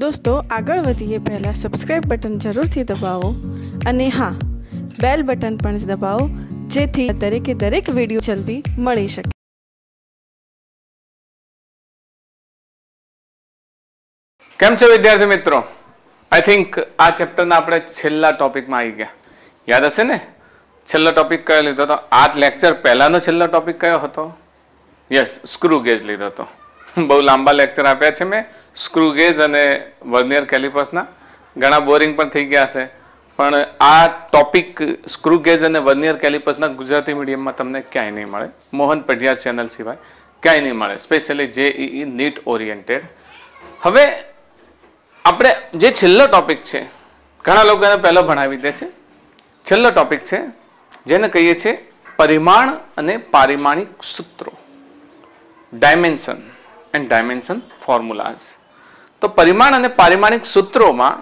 दोस्तों આગળ વધીએ પહેલા સબસ્ક્રાઇબ બટન જરૂરથી દબાવો અને હા બેલ બટન પણ દબાવો જેથી દરેક વિડિયો જલ્દી મળી શકે। કેમ છો વિદ્યાર્થી મિત્રો? આઈ થિંક આ ચેપ્ટરના આપણે છેલ્લા ટોપિકમાં આવી ગયા। યાદ હશે ને છેલ્લો ટોપિક કયો લીધો હતો? આ લેક્ચર પહેલાનો છેલ્લો ટોપિક કયો હતો? યસ, સ્ક્રૂ ગેજ લીધો હતો। બહુ લાંબા લેક્ચર આપ્યા છે મેં સ્ક્રૂ ગેજ અને વર્નિયર કેલિપર્સના। ઘણા બોરિંગ પણ થઈ ગયા છે, પણ આ ટોપિક સ્ક્રૂ ગેજ અને વર્નિયર કેલિપર્સના ગુજરાતી મીડિયમમાં તમને ક્યાંય નહીં મળે, મોહન પઢિયાર ચેનલ સિવાય ક્યાંય નહીં મળે, સ્પેશિયલી જેઈઈ નીટ ઓરિએન્ટેડ। હવે આપણે જે છેલ્લો ટોપિક છે, ઘણા લોકો એને પહેલો ભણાવી દે છે, છેલ્લો ટોપિક છે જેને કહીએ છીએ પરિમાણ અને પારિમાણિક સૂત્રો, ડાયમેન્શન એન્ડ ડાયમેન્શન ફોર્મ્યુલાઝ। તો પરિમાણ અને પારિમાણિક સૂત્રોમાં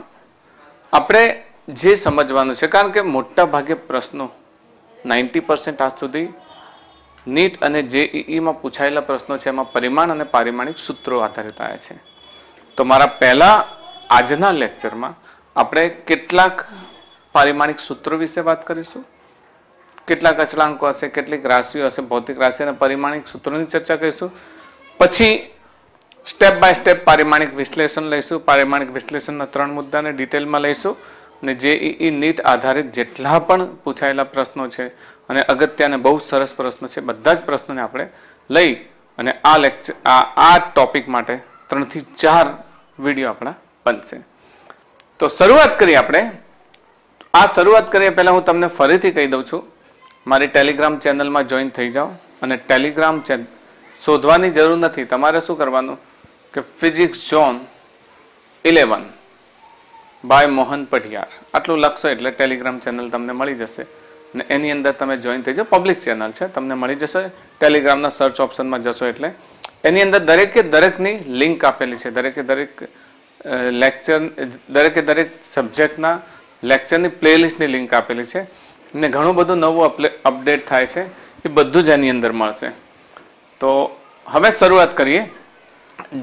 આપણે જે સમજવાનું છે, કારણ કે મોટા ભાગે પ્રશ્નો 90% આજ સુધી નીટ અને જેઈઈમાં પૂછાયેલા પ્રશ્નો છે એમાં પરિમાણ અને પારિમાણિક સૂત્રો આધારિત આવ્યા છે। તો મારા પહેલા આજના લેક્ચરમાં આપણે કેટલાક પારિમાણિક સૂત્રો વિશે વાત કરીશું, કેટલાક અચળાંકો હશે, કેટલીક રાશિઓ હશે, ભૌતિક રાશિ અને પરિમાણિક સૂત્રોની ચર્ચા કરીશું। પછી સ્ટેપ બાય સ્ટેપ પારિમાણિક વિશ્લેષણ લઈશું, પારિમાણિક વિશ્લેષણના 3 મુદ્દાને ડિટેલમાં લઈશું અને જેઈઈ નીટ આધારિત જેટલા પણ પૂછાયેલા પ્રશ્નો છે અને અગત્યના બહુ સરસ પ્રશ્નો છે બધા જ પ્રશ્નોને આપણે લઈ અને આ લેક્ચર આ ટોપિક માટે 3 થી 4 વિડીયો આપણા બનશે। તો શરૂઆત કરીએ આપણે। આ શરૂઆત કરીએ પહેલાં હું તમને ફરીથી કહી દઉં છું, મારી ટેલિગ્રામ ચેનલમાં જોઈન થઈ જાઓ અને ટેલિગ્રામ ચેનલ શોધવાની જરૂર નથી, તમારે શું કરવાનું કે physics zone 11 by Mohan Padhiyar આટલું લખશો એટલે ટેલિગ્રામ ચેનલ તમને મળી જશે અને એની અંદર તમે જોઈન થઈ જાઓ। પબ્લિક ચેનલ છે, તમને મળી જશે। ટેલિગ્રામના સર્ચ ઓપ્શનમાં જશો એટલે એની અંદર દરેકની લિંક આપેલી છે, દરેક લેક્ચર દરેક સબ્જેક્ટના લેક્ચરની પ્લેલિસ્ટની લિંક આપેલી છે અને ઘણું બધું નવું અપડેટ થાય છે, એ બધું જ એની અંદર મળશે। તો હવે શરૂઆત કરીએ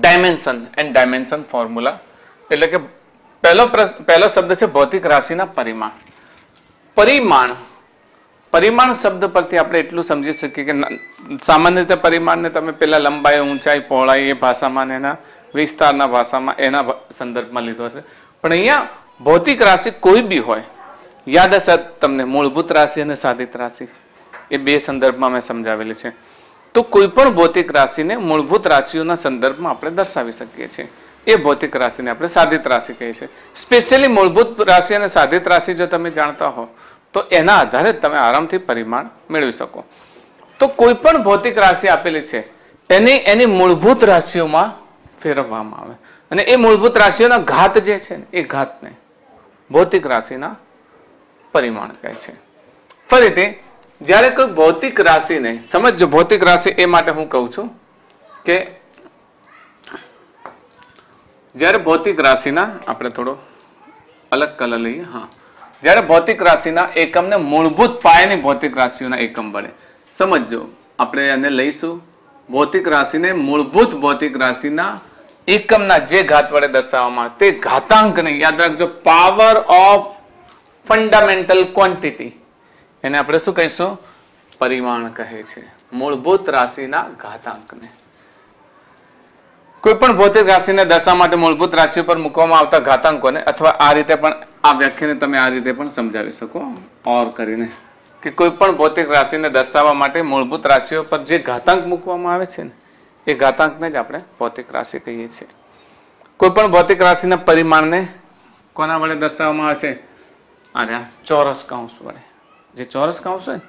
ડાયમેન્શન એન્ડ ડાયમેન્શન ફોર્મ્યુલા, એટલે કે પહેલો શબ્દ છે ભૌતિક રાશિના પરિમાણ। પરિમાણ શબ્દ પરથી આપણે એટલું સમજી શકીએ કે સામાન્ય રીતે પરિમાણને તમે પેલા લંબાઈ, ઊંચાઈ, પહોળાઈ એ ભાષામાં એના વિસ્તારના ભાષામાં એના સંદર્ભમાં લીધો હશે, પણ અહીંયા ભૌતિક રાશિ કોઈ બી હોય, યાદ હશે તમને મૂળભૂત રાશિ અને સાધિત રાશિ એ બે સંદર્ભમાં મેં સમજાવેલી છે। તો કોઈ પણ ભૌતિક રાશિને મૂળભૂત રાશિઓના સંદર્ભમાં આપણે દર્શાવી શકીએ છીએ, એ ભૌતિક રાશિને આપણે સાધિત રાશિ કહીએ છીએ। સ્પેશિયલી મૂળભૂત રાશિ અને સાધિત રાશિ જો તમે જાણતા હો તો એના આધારે તમે આરામથી પરિમાણ મેળવી શકો। તો કોઈ પણ ભૌતિક રાશિ આપેલી છે એની મૂળભૂત રાશિઓમાં ફેરવવામાં આવે અને એ મૂળભૂત રાશિઓના ઘાત જે છે એ ઘાતને ભૌતિક રાશિના પરિમાણ કહે છે। ફરીથી જ્યારે કોઈ ભૌતિક રાશિને સમજો, ભૌતિક રાશિ એ માટે હું કહું છું કે જ્યારે ભૌતિક રાશિના આપણે થોડો અલગ કલર લઈએ, હા, જ્યારે ભૌતિક રાશિના એકમને મૂળભૂત પાયાની ભૌતિક રાશિઓના એકમ વડે સમજો, આપણે એને લઈશું ભૌતિક રાશિને મૂળભૂત ભૌતિક રાશિના એકમના જે ઘાત વડે દર્શાવવામાં આવે તે ઘાતાંકને યાદ રાખજો, પાવર ઓફ ફંડામેન્ટલ ક્વોન્ટિટી, એને આપણે શું કહીશું? પરિમાણ કહે છે, મૂળભૂત રાશિના ઘાતાંકને। કોઈ પણ ભૌતિક રાશિને દર્શાવવા માટે મૂળભૂત રાશિ પર મૂકવામાં આવતા ઘાતાંકોને, અથવા આ રીતે પણ આ વ્યાખ્યાને તમે આ રીતે પણ સમજાવી શકો ઓર કરીને, કે કોઈ પણ ભૌતિક રાશિને દર્શાવવા માટે મૂળભૂત રાશિઓ પર જે ઘાતાંક મૂકવામાં આવે છે ને એ ઘાતાંકને જ આપણે ભૌતિક રાશિ કહીએ છીએ। કોઈ પણ ભૌતિક રાશિના પરિમાણને કોના વડે દર્શાવવામાં આવે છે? આ ચોરસ કૌંસ વડે, જે ચોરસ કૌંસ હોય।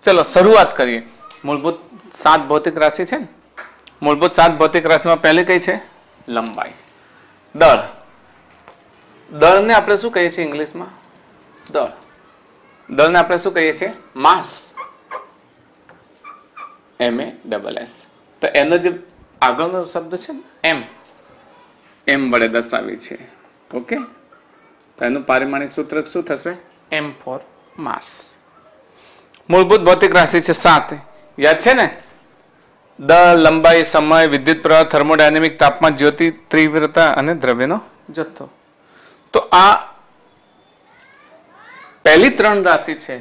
ચલો શરૂઆત કરીએ। મૂળભૂત 7 ભૌતિક રાશિ છે ને, મૂળભૂત 7 ભૌતિક રાશિમાં પહેલી કઈ છે? લંબાઈ। દળને આપણે શું કહીએ છીએ ઇંગ્લિશમાં? દળને આપણે શું કહીએ છીએ? માસ, MASS। તો એનો જે આગળનો શબ્દ છે ને એમ વડે દર્શાવી છે, ઓકે। તો એનું પારિમાણિક સૂત્ર શું થશે? M ફોર માસ। મૂળભૂત ભૌતિક રાશિ છે 7, યાદ છે ને? દળ, લંબાઈ, સમય, વિદ્યુત પ્રવાહ, થર્મોડાયનેમિક, તાપમાન, જ્યોતિ તીવ્રતા અને દ્રવ્યનો જથ્થો. તો આ પહેલી 3 રાશિ છે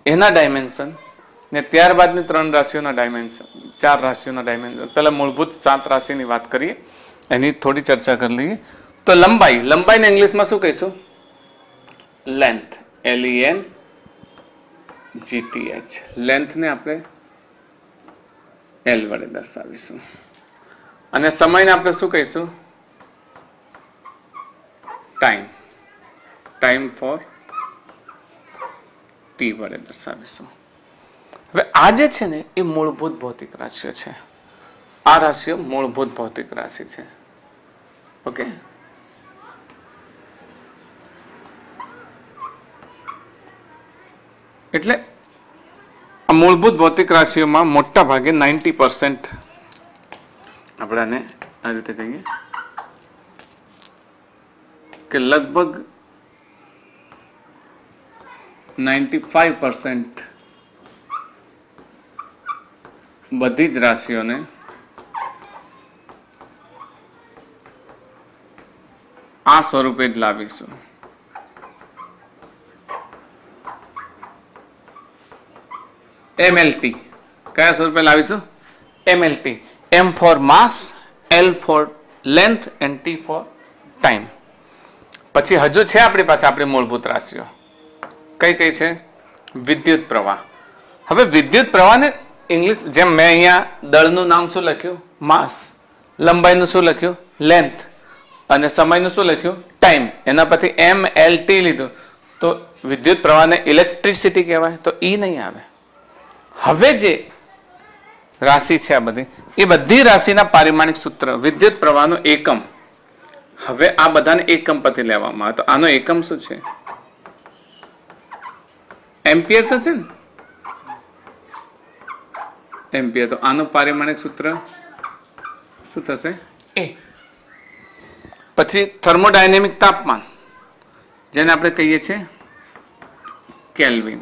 એના ડાયમેન્શન ને ત્યારબાદની 3 રાશિઓના ડાયમેન્શન, 4 રાશિઓના ડાયમેન્શન. પહેલા મૂળભૂત 7 રાશિની વાત કરીએ, એની થોડી ચર્ચા કરી લઈએ. તો લંબાઈને ઇંગ્લિશમાં શું કહીશું? Length, LENGTH. લેન્થને આપણે L વડે દર્શાવીશું. અને સમયને આપણે શું કહીશું? ટાઈમ ફોર T વડે દર્શાવીશું. હવે આ જે છે ને એ મૂળભૂત ભૌતિક રાશિઓ છે. આ રાશિઓ મૂળભૂત ભૌતિક રાશિ છે. ઓકે, એટલે આ મૂળભૂત ભૌતિક રાશિઓમાં મોટા ભાગે 90% આપણે આને આ રીતે કહીએ કે લગભગ 95% બધી જ રાશિઓને આ સ્વરૂપે જ લાવીશું. MLT. કયા સ્વરૂપે લાવીશું? MLT. M for mass, L for length and T for time. પછી હજુ છે આપણી પાસે આપણી મૂળભૂત રાશિઓ. કઈ કઈ છે? વિદ્યુત પ્રવાહ. હવે વિદ્યુત પ્રવાહને ઇંગ્લિશ, જેમ મેં અહીંયા દળનું નામ શું લખ્યું? માસ. લંબાઈનું શું લખ્યું? લેન્થ. અને સમયનું શું લખ્યું? ટાઈમ. એના પરથી MLT લીધું. તો વિદ્યુત પ્રવાહને ઇલેક્ટ્રિસિટી કહેવાય, તો E નહીં આવે. હવે જે રાશિ છે આ બધી, એ બધી રાશિના પારિમાણિક સૂત્ર, વિદ્યુત પ્રવાહનો એકમ, હવે આ બધાને એકમ પરથી લેવામાં આવે. તો આનો એકમ શું છે? એમ્પિયર થશે ને? એમ્પિયર. તો આનું પારિમાણિક સૂત્ર શું થશે? એ. પછી થર્મોડાયનેમિક તાપમાન, જેને આપણે કહીએ છીએ કેલ્વિન.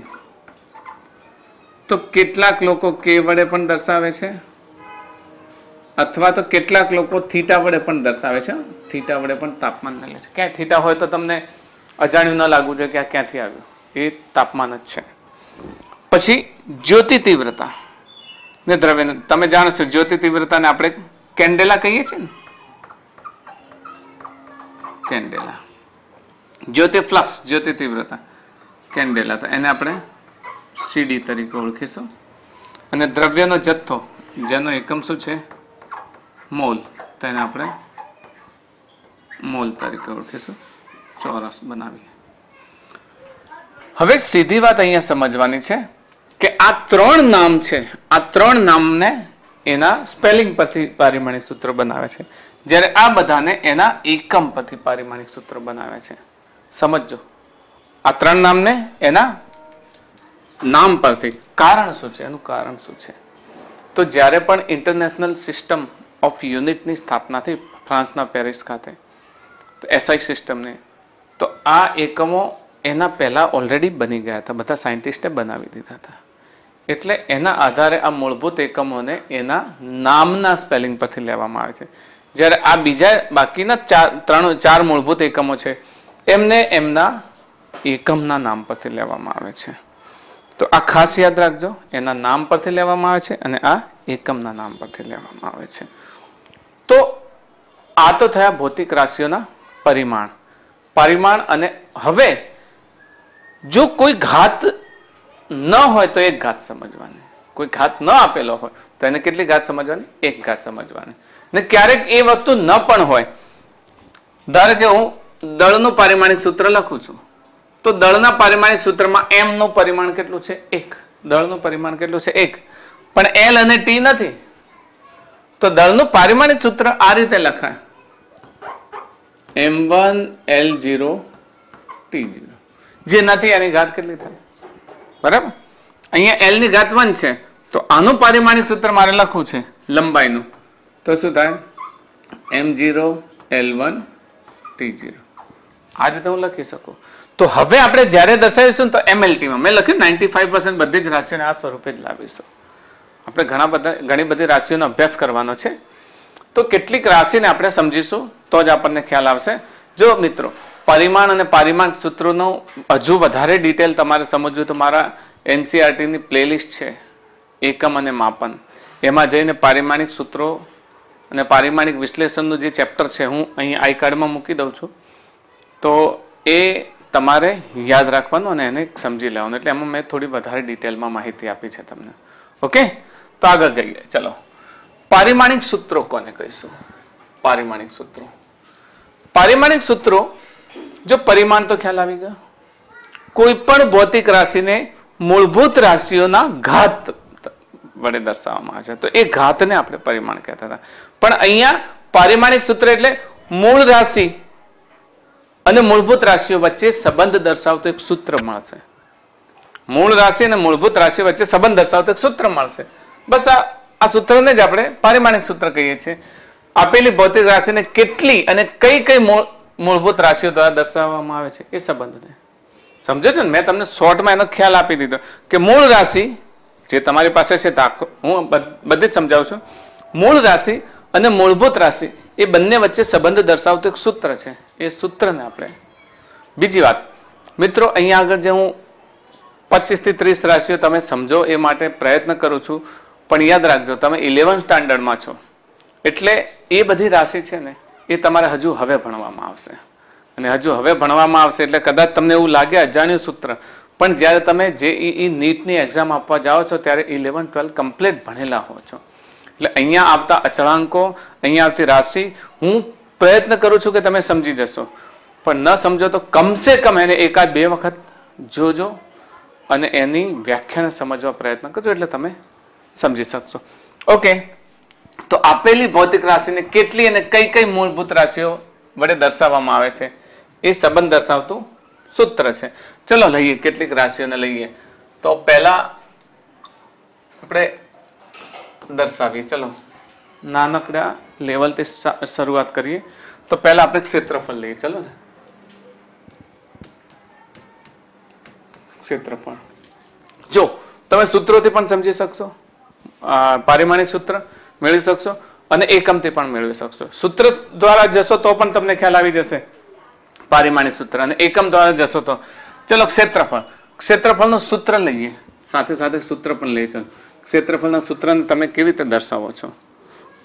તો કેટલાક લોકો કે વડે પણ દર્શાવે છે, અથવા તો કેટલાક લોકો થીટા વડે પણ દર્શાવે છે. થીટા વડે પણ તાપમાન લે છે. ક્યાંય થીટા હોય તો તમને અજાણ્યું ન લાગવું જોઈએ કે આ ક્યાંથી આવ્યું. એ તાપમાન જ છે. પછી જ્યોતિ તીવ્રતા ને દ્રવ્ય, તમે જાણો છો જ્યોતિ તીવ્રતાને આપણે કેન્ડેલા કહીએ છીએ ને, કેન્ડેલા. જ્યોતિ ફ્લક્સ, જ્યોતિ તીવ્રતા, કેન્ડેલા. તો એને આપણે CD તરીકે ઓળખીશું. અને દ્રવ્યનો જથ્થો, જેનો એકમ શું છે? મોલ. તો એને આપણે મોલ તરીકે ઓળખીશું. ચોરસ બનાવીએ. હવે સીધી વાત અહીંયા સમજવાની છે કે આ 3 નામ છે, આ 3 નામને એના સ્પેલિંગ પરથી પારિમાણિક સૂત્ર બનાવે છે, જ્યારે આ બધાને એના એકમ પરથી પારિમાણિક સૂત્ર બનાવે છે. સમજો, આ 3 નામને એના નામ પરથી. કારણ શું છે? એનું કારણ શું છે? તો જ્યારે પણ ઇન્ટરનેશનલ સિસ્ટમ ઓફ યુનિટની સ્થાપના થઈ ફ્રાન્સના પેરિસ ખાતે, તો SI સિસ્ટમની, તો આ એકમો એના પહેલા ઓલરેડી બની ગયા હતા. બધા સાયન્ટિસ્ટે બનાવી દીધા હતા. એટલે એના આધારે આ મૂળભૂત એકમોને એના નામના સ્પેલિંગ પરથી લેવામાં આવે છે. જ્યારે આ બીજા બાકીના 4 મૂળભૂત એકમો છે, એમને એમના એકમના નામ પરથી લેવામાં આવે છે. તો આ ખાસ યાદ રાખજો, એના નામ પરથી લેવામાં આવે છે અને આ એકમના નામ પરથી લેવામાં આવે છે. તો આ તો થયા ભૌતિક રાશિઓના પરિમાણ. અને હવે જો કોઈ ઘાત ન હોય તો એક ઘાત સમજવાની. કોઈ ઘાત ન આપેલો હોય તો એને કેટલી ઘાત સમજવાની? એક ઘાત સમજવાની. ને ક્યારેક એ વસ્તુ ન પણ હોય, ધારો કે હું દળનું પારિમાણિક સૂત્ર લખું છું, તો દળના પારિમાણિક સૂત્રમાં m નું પરિમાણ કેટલું છે? 1. દળનું પરિમાણ કેટલું છે? 1. પણ L અને T નથી. તો દળનું પારિમાણિક સૂત્ર આ રીતે લખાય: m1 L0 T0. જે નથી એની ઘાત કેટલી થાય? બરાબર. અહીંયા L ની ઘાત 1 છે, તો આનું પારિમાણિક સૂત્ર મારે લખવું છે લંબાઈનું, તો શું થાય? m0 L1 T0. આ રીતે હું લખી શકું. તો હવે આપણે જ્યારે દર્શાવીશું તો MLT માં મેં લખ્યું 95% બધી જ રાશિઓને આ સ્વરૂપે જ લાવીશું. આપણે ઘણી બધી રાશિઓનો અભ્યાસ કરવાનો છે, તો કેટલીક રાશિને આપણે સમજીશું તો જ આપણને ખ્યાલ આવશે. જો મિત્રો પરિમાણ અને પારિમાણિક સૂત્રોનો હજુ વધારે ડિટેલ તમારે સમજવું તો મારા એનસીઆરટીની પ્લેલિસ્ટ છે એકમ અને માપન, એમાં જઈને પારિમાણિક સૂત્રો અને પારિમાણિક વિશ્લેષણનું જે ચેપ્ટર છે હું અહીં આઈ કાર્ડમાં મૂકી દઉં છું, તો એ તમારે યાદ રાખવાનું અને એને સમજી લેવાનું. એટલે એમાં મેં થોડી વધારે ડિટેલમાં માહિતી આપી છે તમને. ઓકે, તો આગળ જઈએ. ચલો, પારિમાણિક સૂત્રો કોને કહીશું? પારિમાણિક સૂત્રો. પારિમાણિક સૂત્રો, જો પરિમાણ તો ખ્યાલ આવી ગયો. કોઈ પણ ભૌતિક રાશિને મૂળભૂત રાશિઓના ઘાત વડે દર્શાવવામાં આવે છે, તો એ ઘાતને આપણે પરિમાણ કહેતા હતા. પણ અહીંયા પારિમાણિક સૂત્ર એટલે મૂળ રાશિ અને મૂળભૂત રાશિઓ વચ્ચે સંબંધ દર્શાવતું એક સૂત્ર મળશે. મૂળ રાશિ અને મૂળભૂત રાશિ વચ્ચે સંબંધ દર્શાવતું એક સૂત્ર મળશે. બસ આ સૂત્રને જ આપણે પારિમાણિક સૂત્ર કહીએ છીએ. આપેલી ભૌતિક રાશિને કેટલી અને કઈ કઈ મૂળભૂત રાશિઓ દ્વારા દર્શાવવામાં આવે છે એ સંબંધને સમજો છો ને. મેં તમને શોર્ટમાં એનો ખ્યાલ આપી દીધો કે મૂળ રાશિ જે તમારી પાસે છે, હું બધી જ સમજાવું છું. મૂળ રાશિ અને મૂળભૂત રાશિ એ બંને વચ્ચે સંબંધ દર્શાવતું એક સૂત્ર છે. એ સૂત્રને આપણે, બીજી વાત મિત્રો, અહીંયા આગળ જે હું 25 થી 30 રાશિઓ તમે સમજો એ માટે પ્રયત્ન કરું છું, પણ યાદ રાખજો તમે 11 સ્ટાન્ડર્ડમાં છો એટલે એ બધી રાશિ છે ને એ તમારે હજુ હવે ભણવામાં આવશે. અને હજુ હવે ભણવામાં આવશે એટલે કદાચ તમને એવું લાગે અજાણ્યું સૂત્ર, પણ જ્યારે તમે જેઈઈ નીટની એક્ઝામ આપવા જાઓ છો ત્યારે 11, 12 કમ્પ્લીટ ભણેલા હો છો. એટલે અહીંયા આવતા અચળાંકો, અહીંયા આવતી રાશિ હું પ્રયત્ન કરું છું કે તમે સમજી જશો, પણ ન સમજો તો કમસે કમ એને 1-2 વખત જોજો અને એની વ્યાખ્યાને સમજવા પ્રયત્ન કરજો એટલે તમે સમજી શકશો. ઓકે, તો આપેલી ભૌતિક રાશિને કેટલી અને કઈ કઈ મૂળભૂત રાશિઓ વડે દર્શાવવામાં આવે છે એ સંબંધ દર્શાવતું સૂત્ર છે. ચલો લઈએ કેટલીક રાશિઓને લઈએ. તો પહેલા આપણે દર્શાવીએ. ચલો નાનકડા લેવલથી શરૂઆત કરીએ. તો પહેલા આપણે ક્ષેત્રફળ લઈએ. ચલો ને, ક્ષેત્રફળ જો તમે સૂત્રોથી પણ સમજી શકશો, પારિમાણિક સૂત્ર મેળવી શકશો અને એકમથી પણ મેળવી શકશો. સૂત્ર દ્વારા જશો તો પણ તમને ખ્યાલ આવી જશે પારિમાણિક સૂત્ર, અને એકમ દ્વારા જશો તો. ચલો ક્ષેત્રફળ, ક્ષેત્રફળનું સૂત્ર લઈએ, સાથે સાથે સૂત્ર પણ લઈએ. ચલો ક્ષેત્રફળના સૂત્રને તમે કેવી રીતે દર્શાવો છો?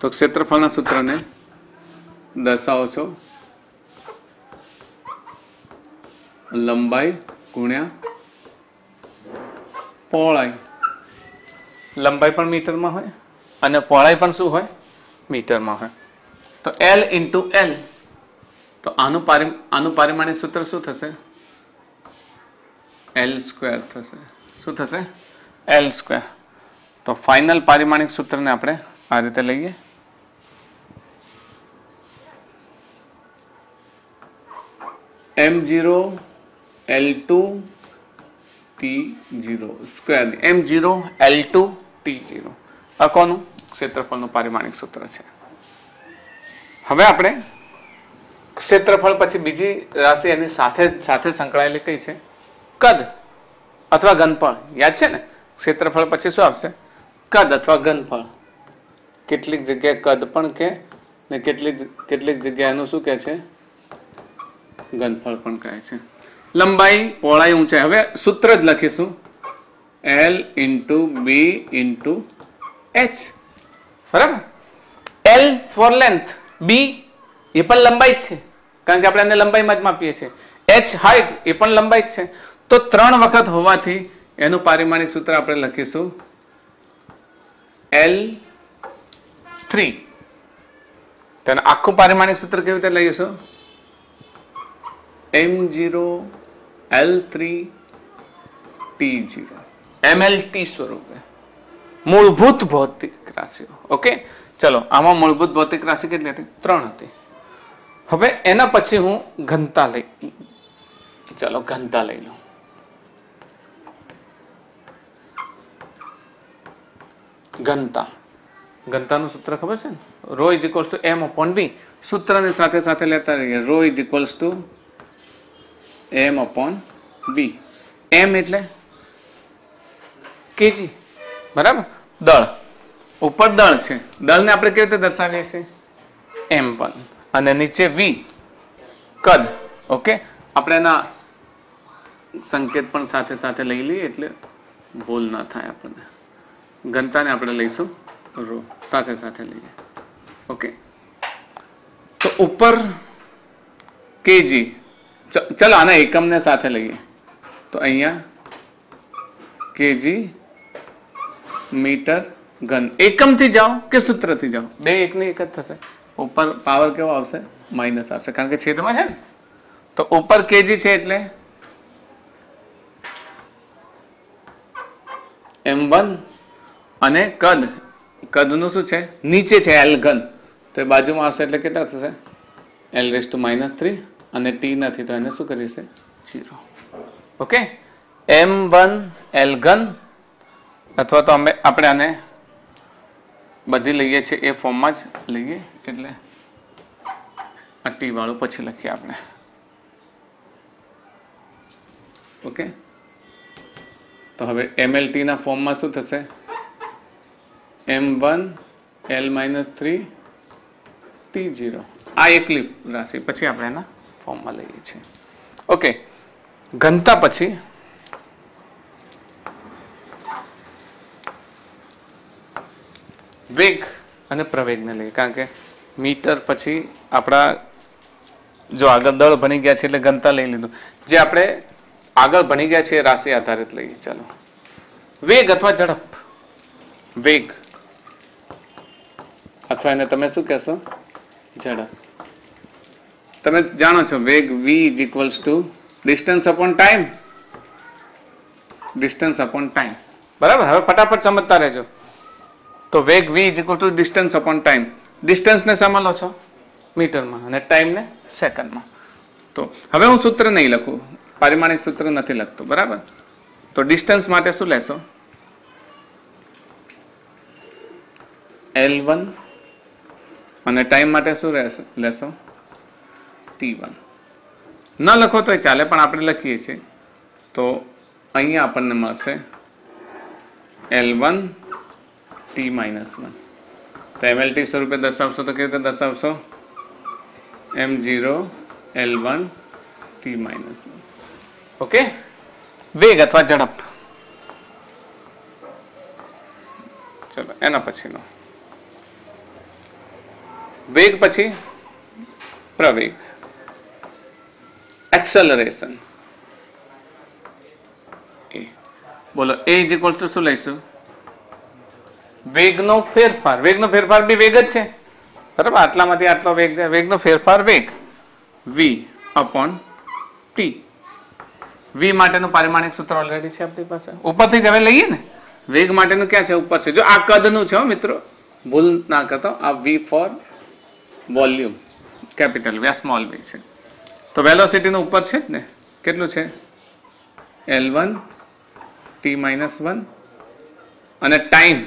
તો ક્ષેત્રફળના સૂત્રને દર્શાવો છો લંબાઈ ગુણ્યા પહોળાઈ. લંબાઈ પણ મીટરમાં હોય અને પહોળાઈ પણ શું હોય? મીટરમાં હોય. તો L into L. તો આનું પારિમાણિક સૂત્ર શું થશે? L² થશે. શું થશે? L². તો ફાઇનલ પારિમાણિક સૂત્રને આપણે આ રીતે લઈએ. M0 L2 T0 square. M0 L2 T0 આ કોનું? ક્ષેત્રફળનું પારિમાણિક સૂત્ર છે. હવે આપણે ક્ષેત્રફળ પછી બીજી રાશિ એની સાથે સંકળાયેલી કઈ છે? કદ અથવા ઘનફળ. યાદ છે ને, ક્ષેત્રફળ પછી શું આવશે? કદ અથવા ઘનફળ. કેટલીક જગ્યાએ કદ પણ કે ને કેટલીક જગ્યાએ એનું શું કહે છે? ઘનફળ પણ કહે છે. લંબાઈ, પહોળાઈ, ઊંચાઈ. હવે સૂત્ર જ લખીશું L into B into H. બરાબર? L ફોર લેન્થ, B એ પણ લંબાઈ જ છે કારણ કે આપણે એને લંબાઈમાં જ માપીએ છીએ. H હાઈટ એ પણ લંબાઈ જ છે. તો 3 વખત હોવાથી એનું પારિમાણિક સૂત્ર આપણે લખીશું L3. તેને આખું પારિમાણિક સૂત્ર કેવી રીતે લઈશું? M0 L3 T0 MLT સ્વરૂપે મૂળભૂત ભૌતિક રાશિઓ. ઓકે, ચલો આમાં મૂળભૂત ભૌતિક રાશિ કેટલી હતી? 3 હતી. હવે એના પછી હું ઘનતા લઈ લઉં. ઘનતાનું સૂત્ર ખબર છે ને? ρ = m/v. સૂત્રની સાથે સાથે લેતા રહીએ. ρ = m/v. m એટલે કેજી. બરાબર? દળ. ઉપર દળ છે, દળને આપણે કેવી રીતે દર્શાવીએ છીએ? m1. અને નીચે v. કદ. ઓકે, આપણે એના સંકેત પણ સાથે સાથે લઈ લઈએ એટલે ભૂલ ના થાય આપણને. ઘનતાને આપણે લઈશું રો, સાથે સાથે લઈએ. ઓકે, તો ઉપર કેજી, ચલો આના એકમને સાથે લઈએ તો અહીંયા કેજી મીટર ઘન. એકમથી જાઓ કે સૂત્રથી જાઓ, બે એકની એક જ થશે. ઉપર પાવર કેવો આવશે? માઇનસ આવશે, કારણ કે છેદમાં છે ને. તો ઉપર કેજી છે એટલે m1 અને કદનું શું છે? નીચે છે l ઘન, તો એ બાજુમાં આવશે એટલે કેટલા થશે? l⁻³ અને t નથી તો એને શું કરીશે? 0. ઓકે, m1 l ઘન, અથવા તો આપણે આને બધી લઈએ છીએ એ ફોર્મમાં જ લઈએ એટલે આ ટી વાળું પછી લખીએ આપણે. ઓકે, તો હવે mlt ના ફોર્મમાં શું થશે? m1 l-3 t0. આ એકલી રાશિ, પછી આપણે એના ફોર્મમાં લઈએ છીએ. ઓકે, ઘનતા પછી વેગ અને પ્રવેગને લઈએ, કારણ કે મીટર પછી આપણા જો આગળ દળ ભણી ગયા છે એટલે ઘનતા લઈ લીધું. જે આપણે આગળ ભણી ગયા છે રાશિ આધારિત લઈએ. ચાલો, વેગ અથવા ઝડપ. વેગ અથવા એને તમે શું કહેશો? ઝડપ. તમે જાણો છો વેગ v = distance upon time. Distance upon time, બરાબર. હવે ફટાફટ સમજતા રહેજો. તો વેગ v = ડિસ્ટન્સ અપોન ટાઈમ. ડિસ્ટન્સને શામાં લો છો? મીટરમાં, અને ટાઈમને સેકન્ડમાં. તો હવે હું સૂત્ર નહીં લખું, પારિમાણિક સૂત્ર નથી લખતો, બરાબર. તો ડિસ્ટન્સ માટે શું લેશો? L1 અને ટાઈમ માટે શું લેશો? T1. ન લખો તોય ચાલે, પણ આપણે લખીએ છીએ. તો અહીંયા આપણને મળશે L1 T-1. તો mlt સ્વરૂપે દર્શાવશો તો કેવી રીતે દર્શાવશો? m0 L1 T-1. ઓકે, વેગ અથવા ઝડપ. ચલો એના પછીનો વેગ પછી પ્રવેગ, એક્સેલરેશન. બોલો, a = શું લઈશું? વેગનો ફેરફાર. વેગનો ફેરફાર બી વેગ જ છે, બરાબર. આટલામાંથી આટલો વેગ જાય, વેગનો ફેરફાર વેગ v/t. v માટેનું પારિમાણિક સૂત્ર ઓલરેડી છે આપણી પાસે, ઉપરથી જ હવે લઈએ ને. વેગ માટેનું ક્યાં છે? ઉપર છે. જો આ કદનું છે મિત્રો, ભૂલ ના કરતો. આ v for volume, capital v, આ સ્મોલ v છે. તો વેલોસિટીનું ઉપર છે જ ને. કેટલું છે? L1 T-1 અને ટાઈમ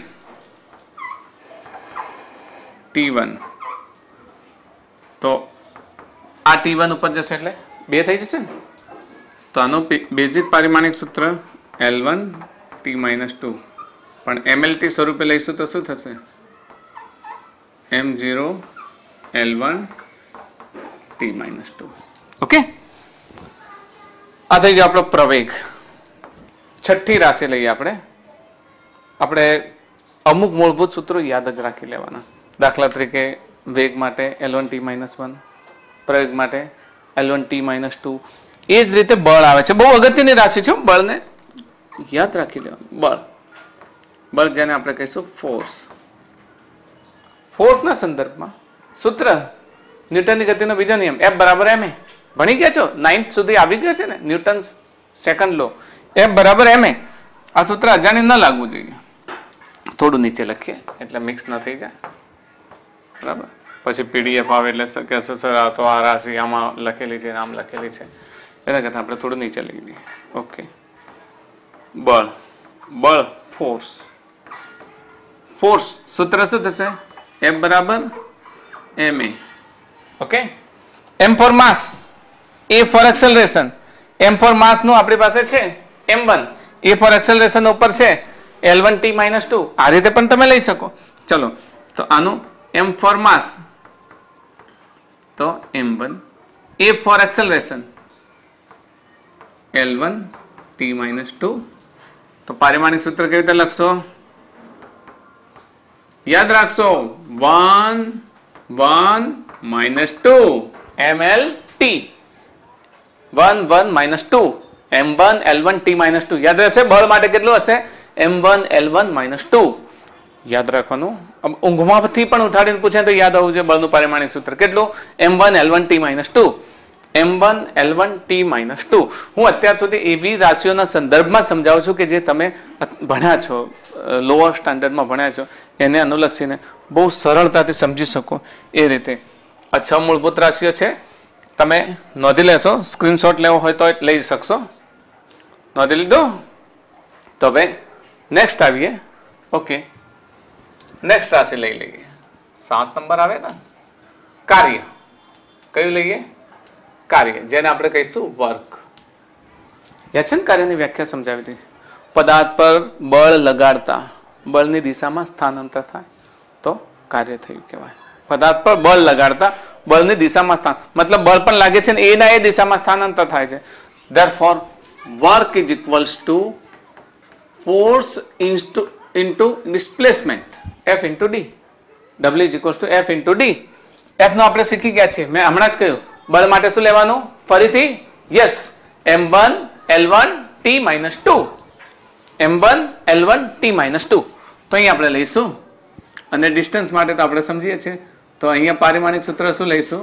T1. તો આ T1 ઉપર જશે એટલે 2 થઈ જશે ને. તો આનું બેઝિક પારિમાણિક સૂત્ર L1 T-2, પણ mlt સ્વરૂપે લઈશું તો શું થશે? m0 L1 T-2. ઓકે, આ થઈ ગયો આપણો પ્રવેગ. છઠ્ઠી રાશિ લઈએ આપણે. અમુક મૂળભૂત સૂત્રો યાદ જ રાખી લેવાના. દાખલા તરીકે વેગ માટે L1 T-1, પ્રવેગ માટે L1 T-2. એ જ રીતે બળ આવે છે. બહુ અગત્યની રાશિ છે, બળને યાદ રાખી લેવાનું. બળ જેને આપણે કહીશું ફોર્સ. ફોર્સના સંદર્ભમાં સૂત્ર ન્યૂટનની ગતિનો બીજો નિયમ, F = ma. ભણી ગયા છો, 9th સુધી આવી ગયો છે ને, ન્યૂટન સેકન્ડ લો. F = ma. આ સૂત્ર અજાણી ન લાગવું જોઈએ. થોડું નીચે લખીએ એટલે મિક્સ ન થઈ જાય, બરાબર. પછી PDF આવે એટલે કહેશો સર આ તો આ રાશિ આમાં લખેલી છે, આમ લખેલી છે. એના કરતાં આપણે થોડું નીચે લઈ લઈએ. ઓકે, બળ ફોર્સ. સૂત્ર શું થશે? F = ma. Okay, m for mass, a for acceleration. m for mass નું આપણી પાસે છે m1, a ફોર એક્સેલરેશન ઉપર છે L1 T-2. આ રીતે પણ તમે લઈ શકો. ચલો, તો આનું m ફોર માસ તો m1 A for acceleration L1 t minus 2. તો પારિમાણિક સૂત્ર કેવી રીતે લખશો? યાદ રાખશો 1 1 minus 2 ml t 1 1 minus 2 m1 l1 t minus 2. યાદ રહેશે બળ માટે કેટલું હશે? m1 l1 minus 2. યાદ રાખવાનું. ઊંઘમાંથી પણ ઉઠાડીને પૂછે તો યાદ આવવું જોઈએ બળનું પારિમાણિક સૂત્ર કેટલું? m1 l1 t minus 2 m1 l1 t minus 2. હું અત્યાર સુધી એવી રાશિઓના સંદર્ભમાં સમજાવું છું કે જે તમે ભણ્યા છો, લોઅર સ્ટાન્ડર્ડમાં ભણ્યા છો, એને અનુલક્ષીને બહુ સરળતાથી સમજી શકો એ રીતે. આ 6 મૂળભૂત રાશિઓ છે. તમે નોંધી લેશો. સ્ક્રીનશોટ લેવો હોય તો લઈ શકશો. નોંધી લીધો? તો હવે નેક્સ્ટ આવીએ. ઓકે, નેક્સ્ટ રાશિ લઈ લઈએ. 7 નંબર આવે ને, કાર્ય. કયું લઈએ? કાર્ય, જેને આપણે કહીશું વર્ક. યાદ છે ને કાર્યની વ્યાખ્યા સમજાવી હતી? પદાર્થ પર બળ લગાડતા બળની દિશામાં સ્થાનાંતર થાય તો કાર્ય થયું કહેવાય. પદાર્થ પર બળ લગાડતા બળની દિશામાં સ્થાન, મતલબ બળ પણ લાગે છે ને એના એ દિશામાં સ્થાનાંતર થાય છે. Therefore work is equals to force into displacement F into D. W is equals to F into D. F નો આપણે શીખી ગયા છે. મેં હમણાં જ કહ્યું બળ માટે શું લેવાનું? ફરીથી yes, m1 l1 t minus 2 m1 l1 t minus 2. તો અહીં આપણે લઈશું. અને ડિસ્ટન્સ માટે તો આપણે સમજીએ છીએ. તો અહીંયા પારિમાણિક સૂત્ર શું લઈશું?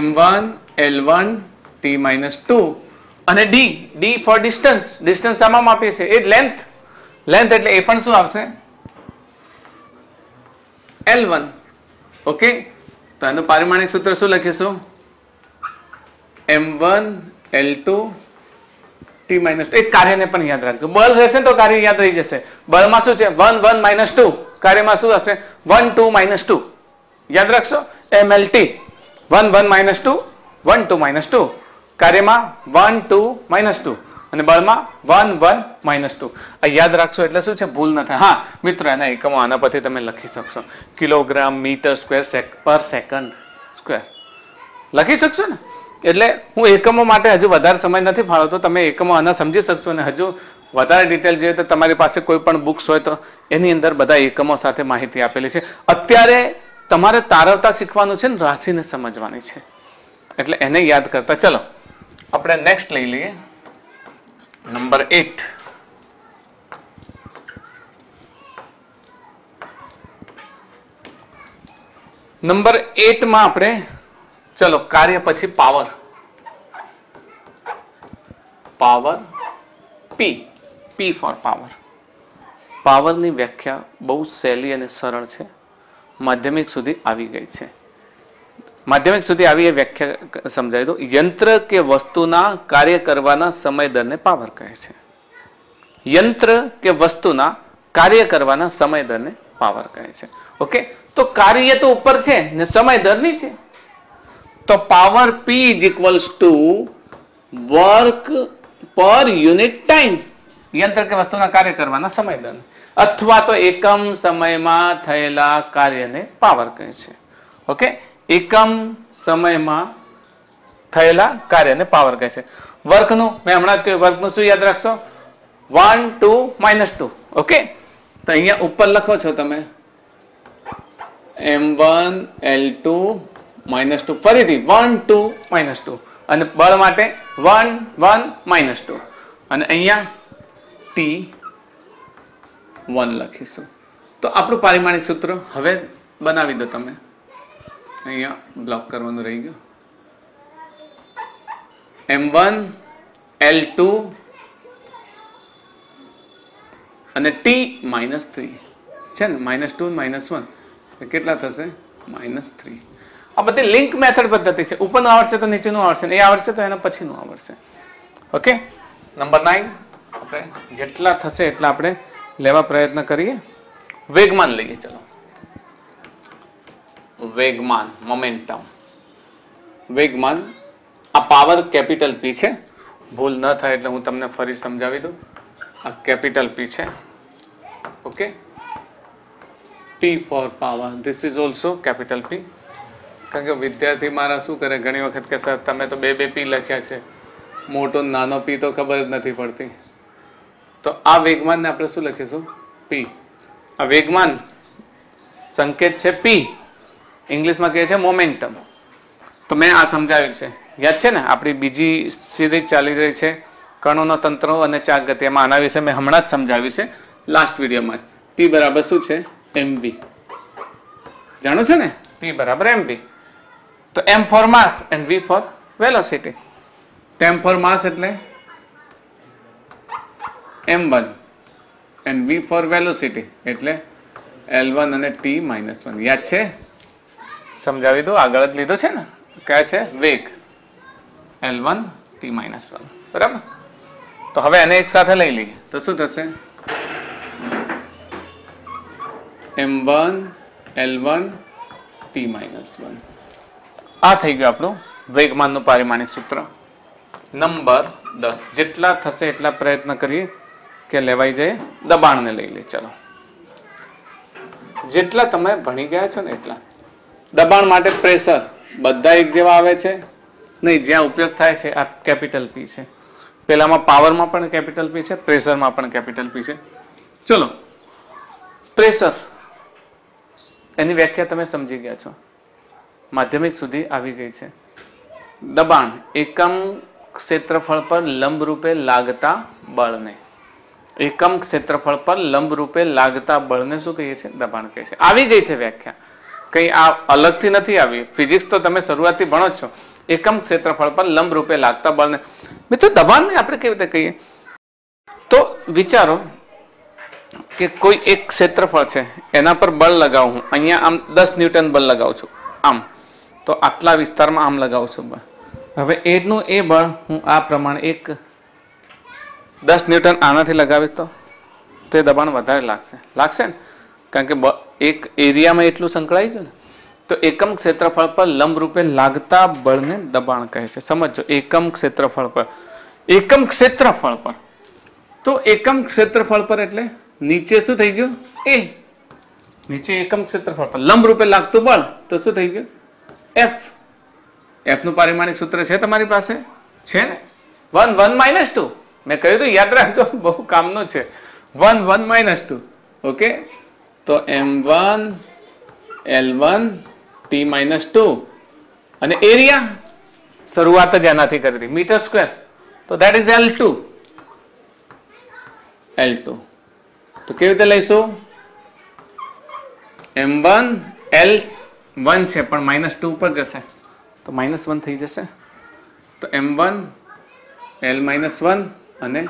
m1 l1 t minus 2 અને d, d for distance. Distance શામાં માપીએ છીએ? એ લેન્થ. લેન્થ એટલે એ પણ શું આવશે? l1. ઓકે, તો આનું પારિમાણિક સૂત્ર શું લખીશું? m1 l2 t minus 2. એક કાર્યને પણ યાદ રાખજો. બળ રહેશે તો કાર્ય યાદ રહી જશે. બળમાં શું છે? 1 1 minus 2. કાર્યમાં શું હશે? 1 2 minus 2. યાદ રાખશો mlt 1 1 minus 2 1 2 minus 2. કાર્યમાં 1 2 minus 2 અને બળમાં 1 1 minus 2. આ યાદ રાખશો એટલે શું છે? ભૂલ ન થાય. હા મિત્રો, એના એકમો આના પરથી તમે લખી શકશો. કિલોગ્રામ મીટર સ્ક્વેર પર સેકન્ડ સ્ક્વેર લખી શકશો ને. એટલે હું એકમો માટે હજુ વધારે સમય નથી ફાળવતો. તમે એકમો આના સમજી શકશો અને હજુ વધારે ડિટેલ જોઈએ તો તમારી પાસે કોઈ પણ બુક્સ હોય તો એની અંદર બધા એકમો સાથે માહિતી આપેલી છે. અત્યારે તમારે તારવતા શીખવાનું છે ને, રાશિને સમજવાની છે, એટલે એને યાદ કરતા. ચલો આપણે નેક્સ્ટ લઈ લઈએ. નંબર 8. નંબર 8 માં આપણે ચલો કાર્ય પછી power. Power P, P for power. પાવરની વ્યાખ્યા બહુ સહેલી અને સરળ છે. માધ્યમિક સુધી આવી ગઈ છે. માધ્યમિક સુધી આવી એ વ્યાખ્યા સમજાવી દો. યંત્ર કે વસ્તુના કાર્ય કરવાના સમય દરને પાવર કહે છે. યંત્ર કે વસ્તુના કાર્ય કરવાના સમય દરને પાવર કહે છે. ઓકે, તો કાર્ય તો ઉપર છે ને સમય દર નીચે. તો power P is equals to work પર યુનિટ ટાઈમ. યંત્ર કે વસ્તુના કાર્ય કરવાના સમય દર અથવા તો એકમ સમયમાં થયેલા કાર્યને પાવર કહે છે. ઓકે, એકમ સમયમાં થયેલા કાર્યને પાવર કહે છે. વર્કનું મેં હમણાં જ કહ્યું, વર્કનું શું યાદ રાખશો? 1 2 minus 2. ઓકે, તો અહીંયા ઉપર લખો છો તમે m1 l2 minus 2. ફરીથી 1 2 minus 2 અને બળ માટે 1 1 minus 2 અને અહીંયા t1 લખીશું. તો આપણું પારિમાણિક સૂત્ર હવે બનાવી દો તમે. અહીંયા બ્લોક કરવાનું રહી ગયું. m1 l2 અને t minus 3 છે ને, -2 -1 કેટલા થશે? -3. આ બધી લિંક મેથડ પદ્ધતિ છે. ઉપરનું આવડશે તો નીચેનું આવડશે, એ આવડશે તો એના પછીનું આવડશે. ઓકે, નંબર 9 આપણે જેટલા થશે એટલા આપણે લેવા પ્રયત્ન કરીએ. વેગમાન લઈએ. ચલો, વેગમાન, મોમેન્ટમ. વેગમાન, આ પાવર કેપિટલ P છે. ભૂલ ન થાય એટલે હું તમને ફરી સમજાવી દઉં. આ કેપિટલ P છે. Okay, P for power. This is also capital P. કારણ કે વિદ્યાર્થી મારા શું કરે, ઘણી વખત કે સર તમે તો બે પી લખ્યા છે, મોટો નાનો પી તો ખબર જ નથી પડતી. તો આ વેગમાનને આપણે શું લખીશું? પી. આ વેગમાન સંકેત છે પી, ઇંગ્લિશમાં કહે છે મોમેન્ટમ. તો મેં આ સમજાવ્યું છે, યાદ છે ને? આપણી બીજી સિરીઝ ચાલી રહી છે કણોનો તંત્રો અને ચાક ગતિ, એમાં આના વિશે મેં હમણાં જ સમજાવ્યું છે લાસ્ટ વિડીયોમાં. પી બરાબર શું છે? mv. જાણો છો ને? પી બરાબર mv. તો m for mass and v for velocity. તો m ફોર માસ એટલે m1 and v for velocity એટલે L1 અને t-1. યાદ છે? સમજાવી દો, આગળ જ લીધો છે ને. કયા છે? વેગ L1 t-1. બરાબર. તો હવે એને એક સાથે લઈ લઈએ તો શું થશે? m1 L1 t-1. આ થઈ ગયું આપણું વેગમાનનું પારિમાણિક સૂત્ર. નંબર 10. જેટલા થશે એટલા પ્રયત્ન કરીએ કે લેવાઈ જાય. દબાણને લઈ લે. ચલો, જેટલા તમે ભણી ગયા છો ને એટલા. દબાણ માટે પ્રેશર બધા એક જેવા આવે છે નહીં. જ્યાં ઉપયોગ થાય છે આ કેપિટલ પી છે. પેલામાં પાવરમાં પણ કેપિટલ પી છે, પ્રેશરમાં પણ કેપિટલ પી છે. ચલો, પ્રેશર એની વ્યાખ્યા તમે સમજી ગયા છો, માધ્યમિક સુધી આવી ગઈ છે. દબાણ એકમ ક્ષેત્રફળ પર લંબ રૂપે લાગતા બળને, એકમ ક્ષેત્રફળ પર લંબ રૂપે લાગતા બળને શું કહીએ છીએ? દબાણ કહે છે. આવી ગઈ છે વ્યાખ્યા, કઈ આ અલગથી નથી આવી. ફિઝિક્સ તો તમે શરૂઆતથી ભણો જ છો. એકમ ક્ષેત્રફળ પર લંબ રૂપે લાગતા બળને. મિત્રો, દબાણને આપણે કેવી રીતે કહીએ? તો વિચારો કે કોઈ એક ક્ષેત્રફળ છે, એના પર બળ લગાવું હું. અહીંયા આમ 10 ન્યૂટન બળ લગાવું છું આમ, તો આટલા વિસ્તારમાં આમ લગાવું છું બળ. હવે એનું એ બળ હું આ પ્રમાણે એક 10 ન્યૂટન આનાથી લગાવીશ તો એ દબાણ વધારે લાગશે ને? કારણ કે એક એરિયામાં એટલું સંકળાઈ ગયું ને. તો એકમ ક્ષેત્રફળ પર લંબ રૂપે લાગતા બળને દબાણ કહે છે. સમજો, એકમ ક્ષેત્રફળ પર, એકમ ક્ષેત્રફળ પર. તો એકમ ક્ષેત્રફળ પર એટલે નીચે શું થઈ ગયું? એ નીચે એકમ ક્ષેત્રફળ પર લંબ રૂપે લાગતું બળ, તો શું થઈ ગયું? એફ. એફ નું પારિમાણિક સૂત્ર છે તમારી પાસે? છે ને? 1 1 - 2. મેં કહ્યું તો યાદ રાખજો, બહુ કામનું છે. 1 1 - 2. ઓકે. તો m1 L1 t-2 અને એરિયા શરૂઆત જ એનાથી કરી હતી, મીટર સ્ક્વેર. તો ધેટ ઇઝ L2. તો કેવી રીતે લઈશું? m1 L1 છે પણ -2 ઉપર જશે તો -1 થઈ જશે. તો m1 L-1 અને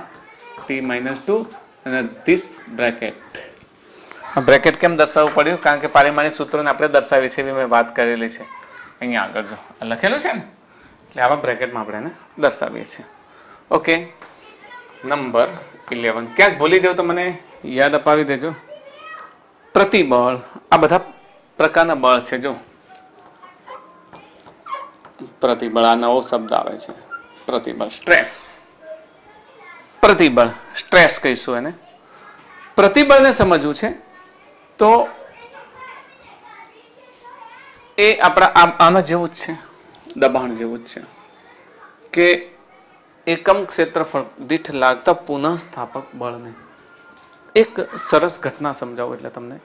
t-2 અને ધીસ બ્રેકેટ. આ બ્રેકેટ કેમ દર્શાવવું પડ્યું? કારણ કે પારિમાણિક સૂત્રોને આપણે દર્શાવી છે એવી મેં વાત કરેલી છે. અહીંયા આગળ જો લખેલું છે ને, એટલે આવા બ્રેકેટમાં આપણે એને દર્શાવીએ છીએ. ઓકે. નંબર 11. ક્યાંક ભૂલી જાવ તો મને યાદ અપાવી દેજો. પ્રતિબળ. આ બધા પ્રકારના બળ છે. જો પ્રતિબળ, આ નવો શબ્દ આવે છે પ્રતિબળ. સ્ટ્રેસ, પ્રતિબળ, સ્ટ્રેસ કહીશું એને. પ્રતિબળને સમજવું છે તો એ આપણા આના જેવું જ છે, દબાણ જેવું જ છે કે એકમ ક્ષેત્રફળ દીઠ લાગતા પુનઃસ્થાપક બળને. એક સરસ ઘટના સમજાવું એટલે તમને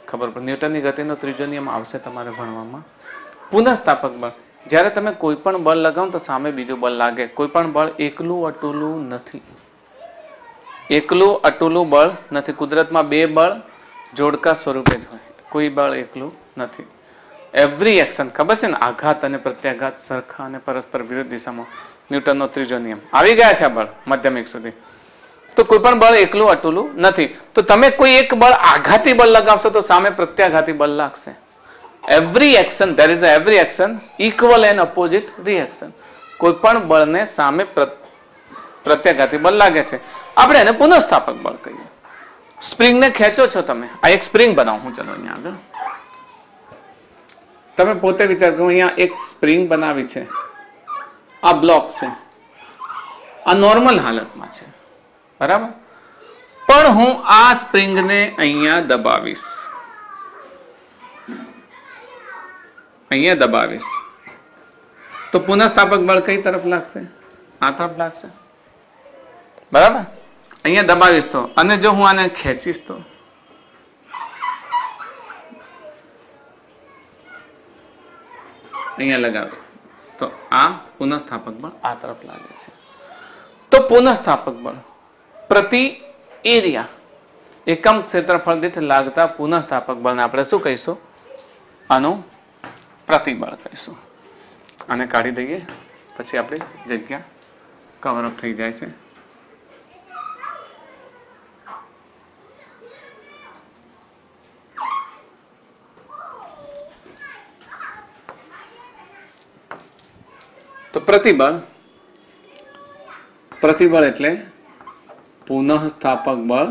ખબર પડે. ન્યૂટનની ગતિનો ત્રીજો નિયમ આવશે તમારે ભણવામાં. પુનઃસ્થાપક બળ, જ્યારે તમે કોઈ પણ બળ લગાવો તો સામે બીજું બળ લાગે. કોઈ પણ બળ એકલું અટુલું નથી. એકલું અટુલું બળ નથી. કુદરતમાં બે બળ જોડકા સ્વરૂપે જ હોય, કોઈ બળ એકલું નથી. એવરી એક્શન, ખબર છે ને, આઘાત અને પ્રત્યાઘાત સરખા અને પરસ્પર વિરુદ્ધ દિશામાં. ન્યૂટનનો ત્રીજો નિયમ આવી ગયા છે બળ માધ્યમિક સુધી. તો કોઈ પણ બળ એકલું અટુલું નથી. તો તમે કોઈ એક બળ આઘાતી બળ લગાવશો તો સામે પ્રત્યાઘાતી બળ લાગશે. Every action, there is a every action equal and opposite reaction. કોઈ પણ બળને સામે પ્રત્યાઘાતી બળ લાગે છે. આપણે એને પુનઃસ્થાપક બળ કહીએ. સ્પ્રિંગને ખેંચો છો તમે, આ એક સ્પ્રિંગ બનાવું હું. ચલો અહીંયા આગળ તમે પોતે વિચાર કરો. અહીંયા એક સ્પ્રિંગ બનાવી છે, આ બ્લોક છે, આ નોર્મલ હાલતમાં છે, બરાબર. પણ હું આ સ્પ્રિંગને અહીંયા દબાવીશ. અહીંયા દબાવીશ તો પુનઃસ્થાપક બળ કઈ તરફ લાગશે? આ તરફ લાગશે, બરાબર. અહીંયા દબાવીશ તો, અને જો હું આને ખેંચીશ તો અહીંયા લગાવે તો આ પુનઃસ્થાપક બળ આ તરફ લાગે છે. તો પુનઃસ્થાપક બળ પ્રતિ એરિયા એકમ ક્ષેત્રફળ દીઠ લાગતા પુનઃસ્થાપક બળને આપણે શું કહીશું? આનું પ્રતિબળ કહીશું. આને કાઢી દઈએ પછી આપણી જગ્યા કવરઅપ થઈ જાય છે. તો પ્રતિબળ એટલે પુનઃસ્થાપક બળ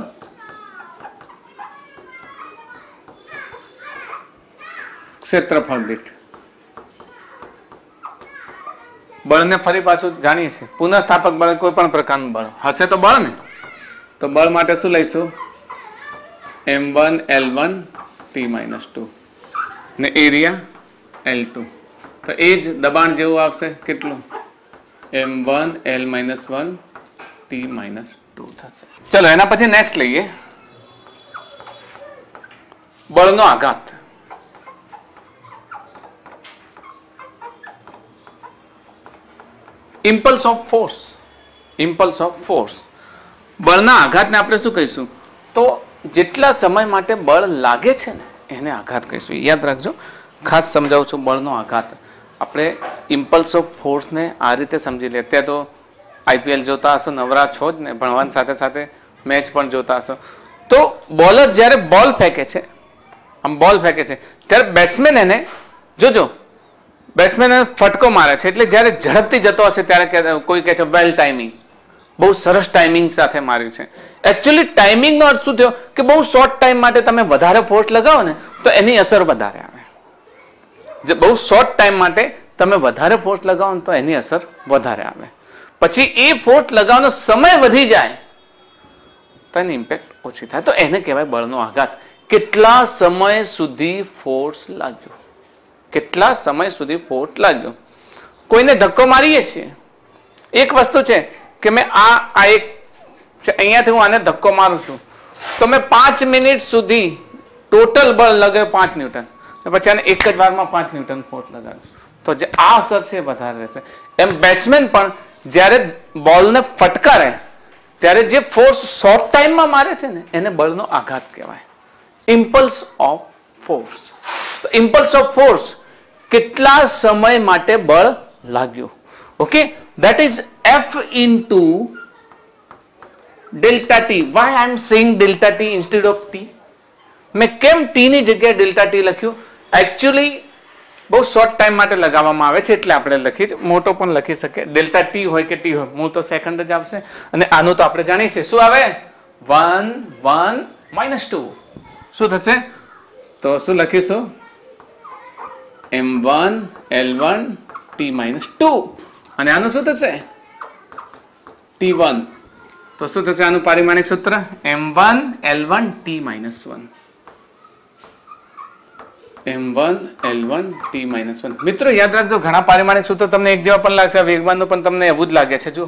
ક્ષેત્રફળ દીઠ. બળને ફરી પાછું જાણીએ છીએ. પુનઃસ્થાપક બળ કોઈ પણ પ્રકારનું બળ હશે તો બળ ને, તો બળ માટે શું લઈશું? m1 l1 t-2 ને એરિયા l2. તો એ જ દબાણ જેવું આવશે. કેટલું? m1 l-1 t-2 થશે. ચલો એના પછી નેક્સ્ટ લઈએ બળનો આઘાત. Impulse of force. Impulse of force બળના આઘાતને આપણે શું કહીશું? તો જેટલા સમય માટે બળ લાગે છે ને એને આઘાત કહીશું. યાદ રાખજો, ખાસ સમજાવું છું. બળનો આઘાત આપણે ઇમ્પલ્સ ઓફ ફોર્સને આ રીતે સમજી લે. અત્યારે તો આઈપીએલ જોતા હશો, નવરા છો જ ને, ભણવાની સાથે સાથે મેચ પણ જોતા હશો. તો બોલર જ્યારે બોલ ફેંકે છે, આમ બોલ ફેંકે છે, ત્યારે બેટ્સમેન એને જોજો, બેટ્સમેન એને ફટકો મારે છે. એટલે જ્યારે ઝડપથી જતો હશે ત્યારે કોઈ કહે છે વેલ ટાઈમિંગ, બહુ સરસ ટાઈમિંગ સાથે માર્યું છે. એકચ્યુઅલી ટાઈમિંગનો અર્થ શું થયો કે બહુ શોર્ટ ટાઈમ માટે તમે વધારે ફોર્સ લગાવો ને તો એની અસર વધારે આવે. બહુ શોર્ટ ટાઈમ માટે તમે વધારે ફોર્સ લગાવો ને તો એની અસર વધારે આવે. પછી એ ફોર્સ લગાવવાનો સમય વધી જાય તો એની ઇમ્પેક્ટ ઓછી થાય. તો એને કહેવાય બળનો આઘાત. કેટલા સમય સુધી ફોર્સ લાગ્યો, કેટલા સમય સુધી ફોર્સ લાગ્યો. કોઈને ધક્કો મારીએ છીએ, એક વસ્તુ છે કે મેં આ એક અહીંયાથી હું આને ધક્કો મારું છું તો મેં 5 મિનિટ સુધી ટોટલ બળ લગાવ્યું 5 ન્યૂટન, પછી આને એક જ વારમાં 5 ન્યૂટન ફોર્સ લગાવ્યું તો જે આ અસર છે વધારે રહેશે. એમ બેટ્સમેન પણ જ્યારે બોલને ફટકારે ત્યારે જે ફોર્સ શોર્ટ ટાઈમમાં મારે છે ને એને બળનો આઘાત કહેવાય. Impulse of force. તો ઇમ્પલ્સ ઓફ ફોર્સ કેટલા સમય માટે બળ લાગ્યું. Okay, that is F into delta T. Why I am saying delta T instead of T? મેં કેમ T ની જગ્યાએ delta T લખ્યું? એકચ્યુઅલી બહુ શોર્ટ ટાઈમ માટે લગાવવામાં આવે છે એટલે આપણે લખી મોટો પણ લખી શકીએ. ડેલ્ટા ટી હોય કે ટી હોય, મૂળ તો સેકન્ડ જ આવશે. અને આનું તો આપણે જાણીએ છીએ શું આવે? 1 1 -2 શું થશે? તો શું લખીશું? m1 l1 t-2 અને આનું શું થશે? t1. તો શું થશે આનું પારિમાણિક સૂત્ર? m1 l1 t-1. m1 l1 t-1. મિત્રો યાદ રાખજો, ઘણા પારિમાણિક સૂત્ર તમને એક જેવા પણ લાગશે. વેગમાનનું પણ તમને એવું જ લાગે છે. જો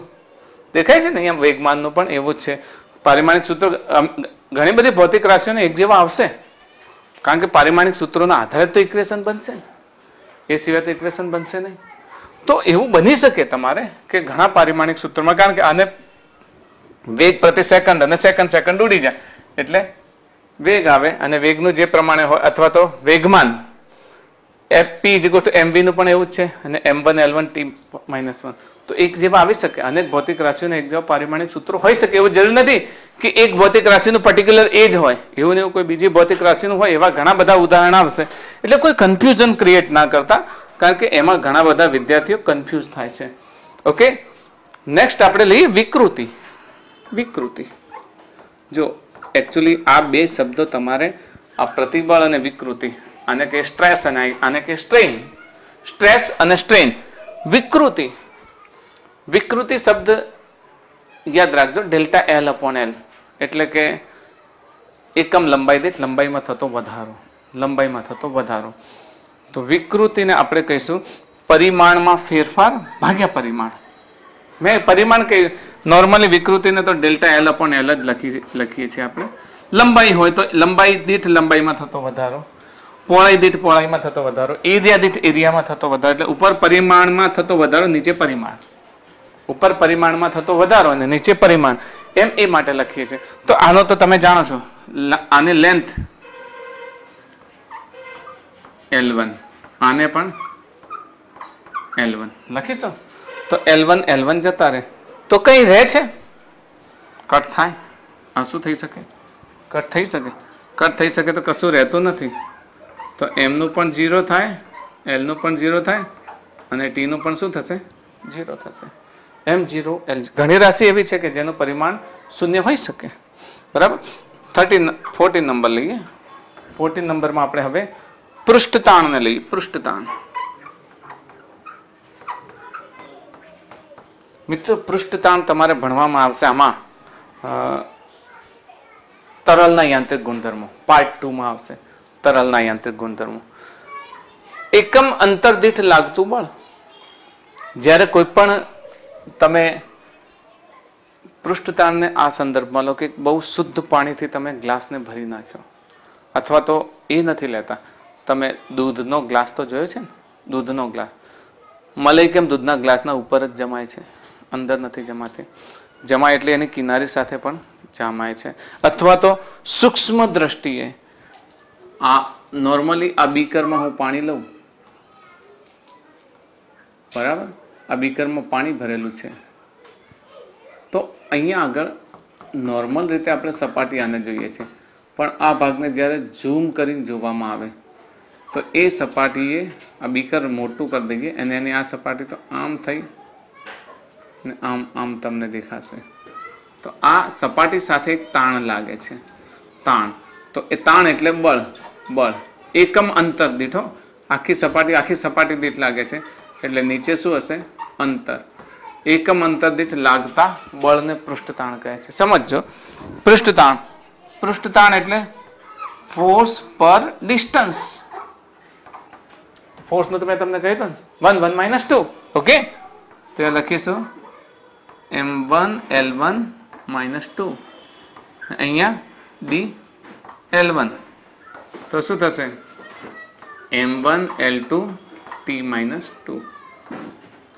દેખાય છે ને અહીંયા વેગમાનનું પણ એવું જ છે. પારિમાણિક સૂત્ર ઘણી બધી ભૌતિક રાશિઓને એક જેવા આવશે, કારણ કે પારિમાણિક સૂત્રોના આધારે તો ઇક્વેશન બનશે ને, એ સિવાય તો ઇક્વેશન બનશે નહીં. તો એવું બની શકે તમારે કે ઘણા પારિમાણિક સૂત્રોમાં, કારણ કે આને વેગ પ્રતિ સેકન્ડ અને સેકન્ડ ઉડી જાય એટલે વેગ આવે, અને વેગનું જે પ્રમાણે હોય અથવા તો વેગમાન fp mv નું પણ એવું જ છે, અને m1 l1 t-1 તો એક જેવા આવી શકે. અનેક ભૌતિક રાશિઓને એક જેવા પારિમાણિક સૂત્રો હોઈ શકે. એવું જરૂર નથી કે એક ભૌતિક રાશિનું પર્ટિક્યુલર એ જ હોય, એવું ને એવું કોઈ બીજી ભૌતિક રાશિનું હોય. એવા ઘણા બધા ઉદાહરણ આવશે. એટલે કોઈ કન્ફ્યુઝન ક્રિએટ ના કરતા, કારણ કે એમાં ઘણા બધા વિદ્યાર્થીઓ કન્ફ્યુઝ થાય છે. ઓકે, નેક્સ્ટ આપણે લઈએ વિકૃતિ. વિકૃતિ જો એકચ્યુઅલી આ બે શબ્દો તમારે આ પ્રતિબળ અને વિકૃતિ, આને કે સ્ટ્રેસ અને આને કે સ્ટ્રેન. સ્ટ્રેસ અને સ્ટ્રેન. વિકૃતિ. વિકૃતિ શબ્દ યાદ રાખજો, ડેલ્ટા L/L એટલે કે એકમ લંબાઈ દીઠ લંબાઈમાં થતો વધારો. લંબાઈમાં થતો વધારો. તો વિકૃતિને આપણે કહીશું પરિમાણમાં ફેરફાર ભાગ્યા પરિમાણ. મેં પરિમાણ કહ્યું, નોર્મલી વિકૃતિને તો ડેલ્ટા એલ અપોન એલ જ લખીએ છીએ આપણે. લંબાઈ હોય તો લંબાઈ દીઠ લંબાઈમાં થતો વધારો, પહોળાઈ દીઠ પહોળાઈમાં થતો વધારો, એરિયા દીઠ એરિયામાં થતો વધારો. એટલે ઉપર પરિમાણમાં થતો વધારો, નીચે પરિમાણ. ઉપર પરિમાણમાં થતો વધારો અને નીચે પરિમાણ, એમ એ માટે લખીએ છીએ. તો આનો તો તમે જાણો છો, આની લેન્થ L1, આને પણ L1 લખીશું. તો L1 જતા રહે તો કઈ રહે છે? કટ થાય. આ શું થઈ શકે? કટ થઈ શકે. કટ થઈ શકે તો કશું રહેતું નથી. તો એમનું પણ 0 થાય, એલનું પણ 0 થાય અને ટીનું પણ શું થશે? 0 થશે. M0 L. ઘણી રાશિ એવી છે કે જેનું પરિમાણ શૂન્ય હોઈ શકે. બરાબર. 14 નંબર લઈએ. 14 નંબરમાં આપણે હવે પૃષ્ઠતાણને લઈએ. પૃષ્ઠતાણ. મિત્રો, પૃષ્ઠતાણ તમારે ભણવામાં આવશે આમાં તરલના યાંત્રિક ગુણધર્મો. પાર્ટ 2 માં આવશે તરલના યાંત્રિક ગુણધર્મો. એકમ અંતર દીઠ લાગતું બળ. જ્યારે કોઈ પણ તમે પૃષ્ઠતાણને આ સંદર્ભમાં લો કે બહુ શુદ્ધ પાણીથી તમે ગ્લાસને ભરી નાખ્યો, અથવા તો એ નથી લેતા, તમે દૂધનો ગ્લાસ તો જોયો છે ને? દૂધનો ગ્લાસ મલાઈ કેમ દૂધના ગ્લાસના ઉપર જ જમાય છે, અંદર નથી જમાતી. જમાય એટલે એની કિનારી સાથે પણ જામાય છે. અથવા તો સૂક્ષ્મ દ્રષ્ટિએ આ નોર્મલી આ બીકરમાં હું પાણી લઉં, બરાબર, આ બીકરમાં પાણી ભરેલું છે, તો અહીંયા આગળ નોર્મલ રીતે આપણે સપાટી આને જોઈએ છીએ, પણ આ ભાગને જ્યારે ઝૂમ કરીને જોવામાં આવે તો એ સપાટીએ આ બીકર મોટું કરી દઈએ અને એની આ સપાટી તો આમ થઈ ને આમ આમ તમને દેખાશે. તો આ સપાટી સાથે એક તાણ લાગે છે. તાણ, તો એ તાણ એટલે બળ. બળ એકમ અંતર દીઠો, આખી સપાટી દીઠ લાગે છે એટલે નીચે શું હશે? અંતર. એકમ અંતર દીઠ લાગતા બળને પૃષ્ઠતાણ કહે છે. સમજો, પૃષ્ઠતાણ એટલે ફોર્સ પર ડિસ્ટન્સ. ફોર્સ નું તો મેં તમને કહ્યું હતું ને, 1 1 - 2. ઓકે, તો એ લખીશું M1 L1 - 2, અહીંયા D L1. તો શું થશે? M1 L2 T - 2.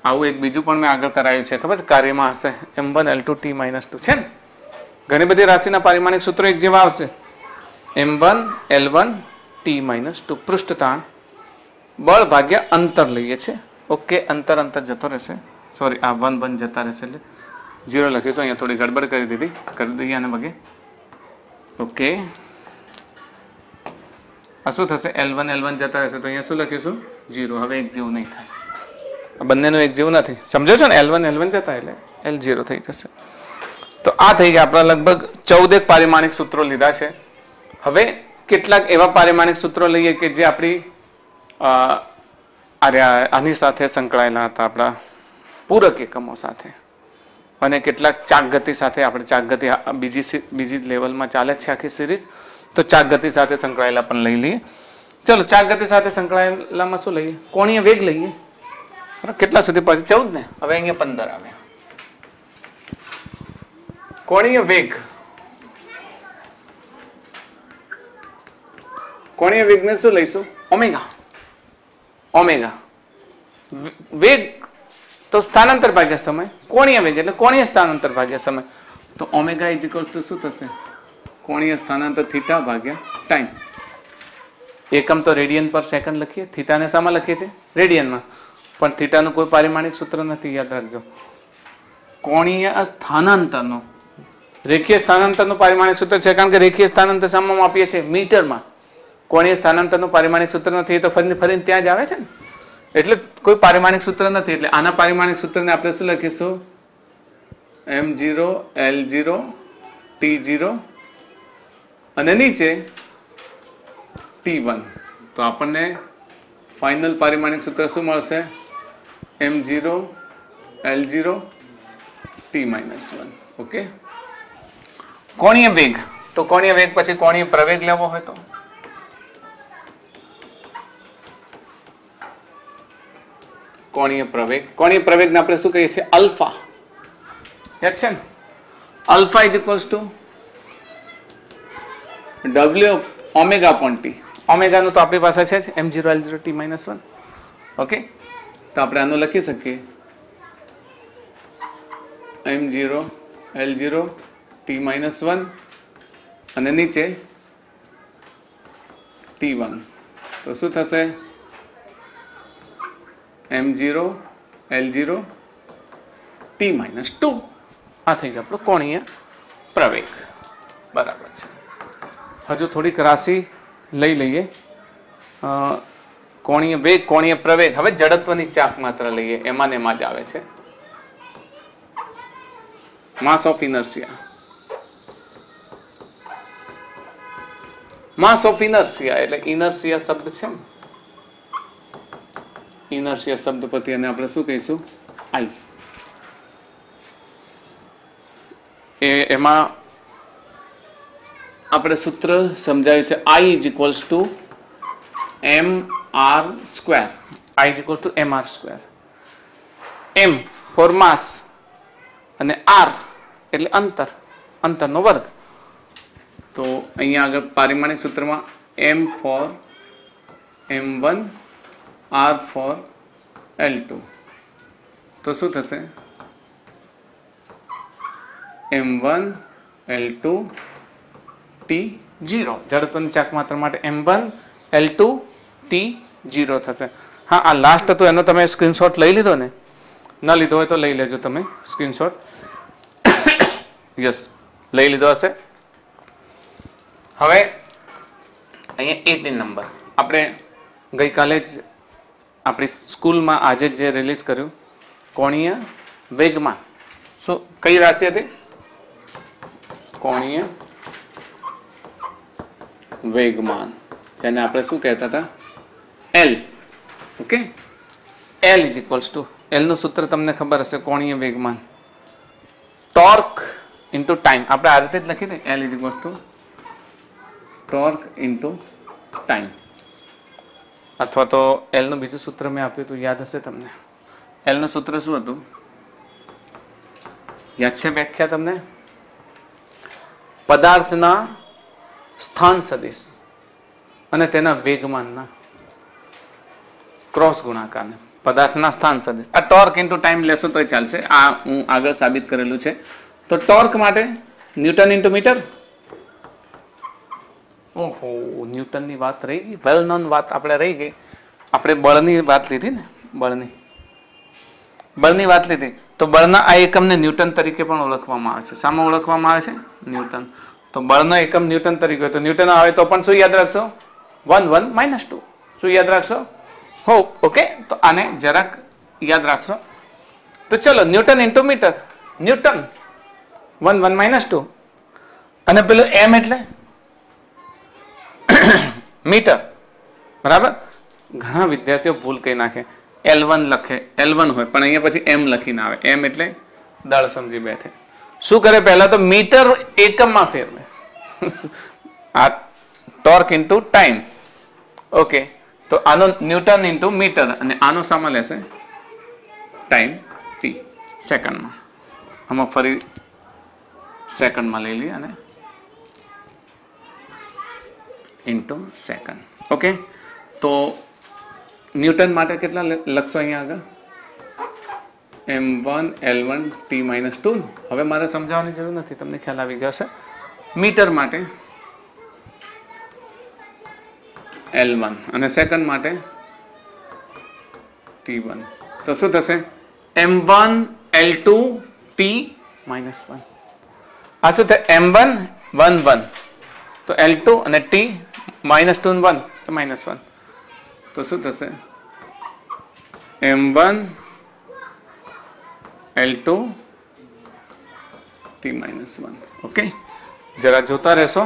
આવું એક બીજું પણ મેં આગળ કરાયું છે, ખબર છે? કાર્યમાં હશે M1 L2 T - 2 છે ને. ઘણી બધી રાશિના પારિમાણિક સૂત્રો એક જેવા આવશે. M1 L1 T - 2 પૃષ્ઠતાણ. બળ ભાગ્યા અંતર લઈએ છીએ. ઓકે, અંતર જતો રહેશે. સોરી, આ 1 જતા રહેશે એટલે 0 લખીશું. અહીંયા થોડી ગડબડ કરી દઈએ આને બગે. ઓકે, આ શું થશે? L1 જતા રહેશે તો અહીંયા શું લખીશું? 0. હવે એક જેવું નહીં થાય, આ બંનેનું એક જેવું નથી. સમજો છો ને? L1 જતા એટલે L0 થઈ જશે. તો આ થઈ ગયા આપણા લગભગ 14 પારિમાણિક સૂત્રો લીધા છે. હવે કેટલાક એવા પારિમાણિક સૂત્રો લઈએ કે જે આપણી આની સાથે સંકળાયેલા હતા, આપણા પૂરક એકમો સાથે, અને કેટલાક ચાક ગતિ સાથે. આપણે ચાક ગતિ બીજી લેવલમાં ચાલે છે આખી સિરીઝ, તો ચાક ગતિ સાથે સંકળાયેલા પણ લઈ લઈએ. ચલો, ચાક ગતિ સાથે સંકળાયેલામાં શું લઈએ? કોણીય વેગ લઈએ. કેટલા સુધી પછી? 14 ને. હવે અહીંયા 15 આવે. કોણીય વેગ. કોણીય વેગને શું લઈશું? ઓમેગા. વેગ તો સ્થાનાંતર ભાગ્યા સમય. કોણીય વેગ એટલે કોણીય સ્થાનાંતર ભાગ્યા સમય. તો ઓમેગા ઇઝ ઇક્વલ ટુ શું થશે? કોણીય સ્થાનાંતર થીટા ભાગ્યા ટાઈમ. એકમ તો રેડિયન પર સેકન્ડ લખીએ. થીટાને શામાં લખીએ છીએ? રેડિયનમાં. પણ થીટાનું કોઈ પારિમાણિક સૂત્ર નથી, યાદ રાખજો. કોણીય સ્થાનાંતરનો, રેખીય સ્થાનાંતરનું પારિમાણિક સૂત્ર છે, કારણ કે રેખીય સ્થાનાંતર શામાં આપીએ છીએ? મીટરમાં. કોણીય સ્થાનાંતરનું પારિમાણિક સૂત્ર નથી, એ તો ફરીને ત્યાં જ આવે છે ને. એટલે કોઈ પારિમાણિક સૂત્ર નથી. એટલે આના પારિમાણિક સૂત્રને આપણે શું લખીશું? M0 L0 T0 અને નીચે T1. તો આપણને ફાઇનલ પારિમાણિક સૂત્ર શું મળશે? M0 L0 T - 1. ઓકે, કોણીય વેગ. તો કોણીય વેગ પછી કોણીય પ્રવેગ લેવો હોય તો કોણીય પ્રવેગ. કોણીય પ્રવેગને આપણે શું કહીએ છીએ? અલ્ફા. યાદ છે ને? Alpha is equals to W omega upon T. ઓમેગાનું તો આપણી પાસે છે જ m0 L0 t minus 1. Okay, તો આપણે આનું લખી શકીએ m0 L0 t માઇનસ 1 અને નીચે t1. તો શું થશે? m0 L0 t minus 2. આ થઈ ગયો આપણો કોણીય પ્રવેગ. બરાબર છે. હજુ થોડીક રાશિ લઈ લઈએ. કોણીય વેગ, કોણીય પ્રવેગ. હવે જડત્વની ચાક માત્ર લઈએ, એમાં ને એમાં જ આવે છે. માસ of inertia. Mass of inertia એટલે ઇનર્શિયા શબ્દ છે ને, ઇનર્શિયા શબ્દ પરથી અને આપણે શું કહીશું? I. એમાં આપણે સૂત્ર સમજાવ્યું છે I is equals to mr square. I is equal to mr square. m for mass અને r એટલે અંતર, અંતરનો વર્ગ. તો અહીંયા આગળ પારિમાણિક સૂત્રમાં m four m1 r four L2. તો શું થશે? m1 L2 t0. જડત્વની ચાક માત્ર માટે m1 L2 t0 થશે. હા, આ લાસ્ટ હતું એનો તમે સ્ક્રીનશોટ લઈ લીધો ને? ન લીધો હોય તો લઈ લેજો તમે સ્ક્રીનશોટ. યસ, લઈ લીધો હશે. હવે અહીંયા 18 નંબર આપણે ગઈકાલે જ આપણી સ્કૂલમાં આજે જે રિલીઝ કર્યું, કોણીય વેગમાન. શું કઈ રાશિ હતી? કોણીય વેગમાન, જેને આપણે શું કહેતા હતા? L. Okay, L is equals two, L નું સૂત્ર તમને ખબર હશે, કોણીય વેગમાન ટોર્ક ઇન્ટુ ટાઈમ. આપણે આ રીતે જ લખી દઈએ, L is equals two torque into time. અથવા તો L નું બીજું સૂત્ર મેં આપ્યું હતું, યાદ હશે તમને? L નું સૂત્ર શું હતું? યાદ છે વ્યાખ્યા તમને? પદાર્થના સ્થાન સદિશ અને તેના વેગમાનના ક્રોસ ગુણાકારને પદાર્થના સ્થાન સદિશ. આ ટોર્ક ઇન્ટુ ટાઈમ લેશો તો ચાલશે. આ હું આગળ સાબિત કરેલું છે. તો ટોર્ક માટે ન્યૂટન ઇન્ટુ મીટર. ઓહો, ન્યૂટનની વાત રહી ગઈ, વેલ નોન વાત આપણે રહી ગઈ. આપણે બળની વાત લીધી ને, બળની વાત લીધી. તો બળના આ એકમને ન્યૂટન તરીકે પણ ઓળખવામાં આવે છે. શામાં ઓળખવામાં આવે છે? ન્યૂટન. તો બળનો એકમ ન્યૂટન તરીકે હોય તો ન્યૂટન આવે તો પણ શું યાદ રાખશો? 1 1 - 2. શું યાદ રાખશો? હો, ઓકે. તો આને જરાક યાદ રાખશો. તો ચલો, ન્યૂટન ઇન્ટુ મીટર, ન્યૂટન 1 1 - 2. અને પેલું m એટલે મીટર. બરાબર. ઘણા વિદ્યાર્થીઓ ભૂલ કઈ નાખે, L1 લખે, L1 હોય પણ અહીંયા પછી m લખીને આવે. m એટલે દળ સમજી બેઠે. શું કરે? પહેલા તો મીટર એકમમાં ફેરવે. આ ટોર્ક ઇન્ટુ ટાઈમ. ઓકે, તો આનો ન્યૂટન ઇન્ટુ મીટર અને આનો સામા લેશે ટાઈમ t સેકન્ડમાં. આમાં ફરી સેકન્ડમાં લઈ લઈએ અને ઇન્ટુ સેકન્ડ. ઓકે, તો ન્યૂટન માટે કેટલા લખશો અહીંયા આગળ? m1 L1 t - 2. હવે મારે સમજાવવાની જરૂર નથી, તમને ખ્યાલ આવી ગયો હશે. મીટર માટે L1 અને સેકન્ડ માટે t1. તો શું થશે? m1 L2 t - 1. આ શું થાય? m1 1 1, તો L2 અને t -2 1 તો -1. તો શું થશે? m1 L2 t - 1. ઓકે, જરા જોતા રહેશો.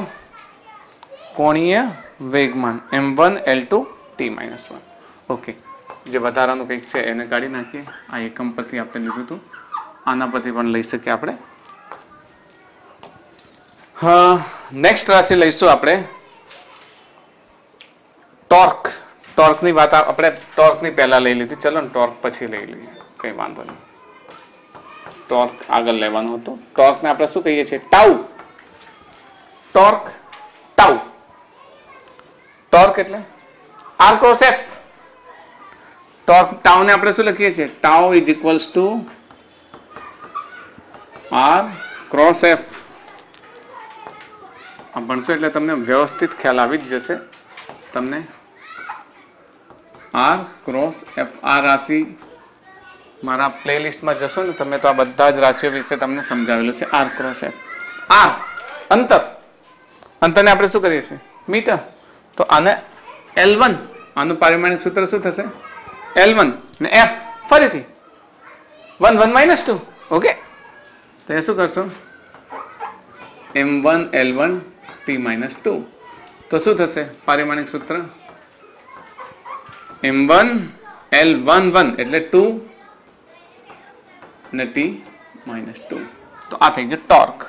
કોણીય વેગમાન m1 L2 t - 1. ઓકે, જે વધારાનું કંઈક છે એને કાઢી નાખીએ. આ એકમ પરથી આપણે લીધું હતું, આના પરથી પણ લઈ શકીએ આપણે. નેક્સ્ટ રાશિ લઈશું આપણે ટોર્ક. ટોર્કની વાત આપણે ટોર્કની પહેલા લઈ લીધી, ચલો ને ટોર્ક પછી લઈ લઈએ, કઈ વાંધો નહીં. ટોર્ક આગળ લેવાનું હતું. ટોર્કને આપણે શું કહીએ છીએ? ટાઉ. Torque tau. ટોર્ક એટલે આર ક્રોસ એફ. ટોર્ક ટાઉને આપણે શું લખીએ છીએ? Tau is equals to R cross F. આમ ભણશો એટલે તમને વ્યવસ્થિત ખ્યાલ આવી જ જશે. તમને આર ક્રોસ એફ, આ રાશિ મારા પ્લેલિસ્ટમાં જશો ને તમે તો આ બધા જ રાશિઓ વિશે તમને સમજાવેલું છે. R cross F. આર અંતર, અંતરને આપણે શું કરીએ છીએ? મીટર. તો આને L1, આનું પારિમાણિક સૂત્ર શું થશે? L1 ને F ફરીથી 1 1 - 2. ઓકે, તો એ શું કરશો? M1 L1 T - 2. તો શું થશે પારિમાણિક સૂત્ર? M1 L1 1 એટલે 2 ને T - 2. તો આ થઈ ગયું ટોર્ક.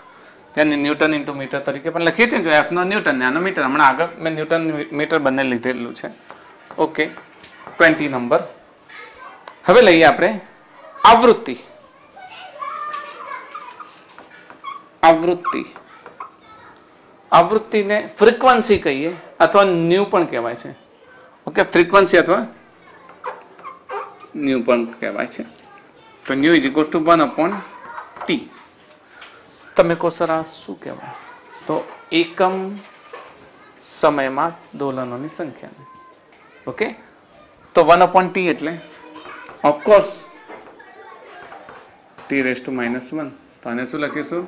તેને ન્યૂટન ઇન્ટુ મીટર તરીકે પણ લખીએ છીએ. જો F નો ન્યૂટન ને આનો મીટર, હમણાં આગળ મેં ન્યૂટન મીટર બંને લીધેલું છે. Okay, 20 number. હવે લઈએ આપણે આવૃત્તિ. આવૃત્તિ, આવૃત્તિને ફ્રીક્વન્સી કહીએ અથવા ન્યુ પણ કહેવાય છે. ઓકે, ફ્રીક્વન્સી અથવા ન્યુ પણ કહેવાય છે. તો new is equal two 1/T. તમે કહો સર આ શું કહેવાય? તો એકમ સમયમાં દોલનોની સંખ્યા. ઓકે, તો 1/T એટલે ઓફકોર્સ T⁻⁻1. તો આને શું લખીશું?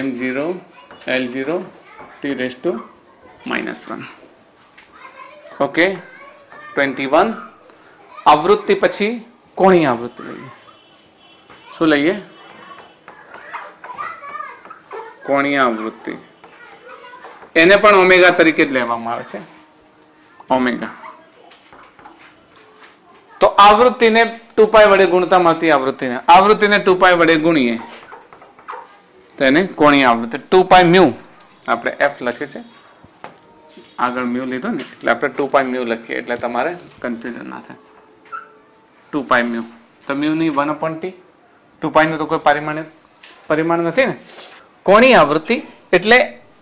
M0 L0 T⁻⁻1. ઓકે, 21. આવૃત્તિ પછી કોણીય આવૃત્તિ લઈએ. શું લઈએ? કોણીય આવૃત્તિ. એને પણ ઓમેગા તરીકે જ લેવામાં આવે છે. ઓમેગા. તો આવૃત્તિને 2π વડે ગુણતા મળતી આવૃત્તિને 2π વડે ગુણીએ તો એને કોણીય આવૃત્તિ. 2π મ્યુ આપણે F લખીએ છે, આગળ મ્યુ લીધો ને એટલે આપણે 2π મ્યુ લખીએ એટલે તમારે કન્ફ્યુઝન ના થાય. 2π મ્યુ. તો મ્યુ ની 1/T. 2π નું તો કોઈ પરિમાણ નથી ને. કોણીય આવૃત્તિ એટલે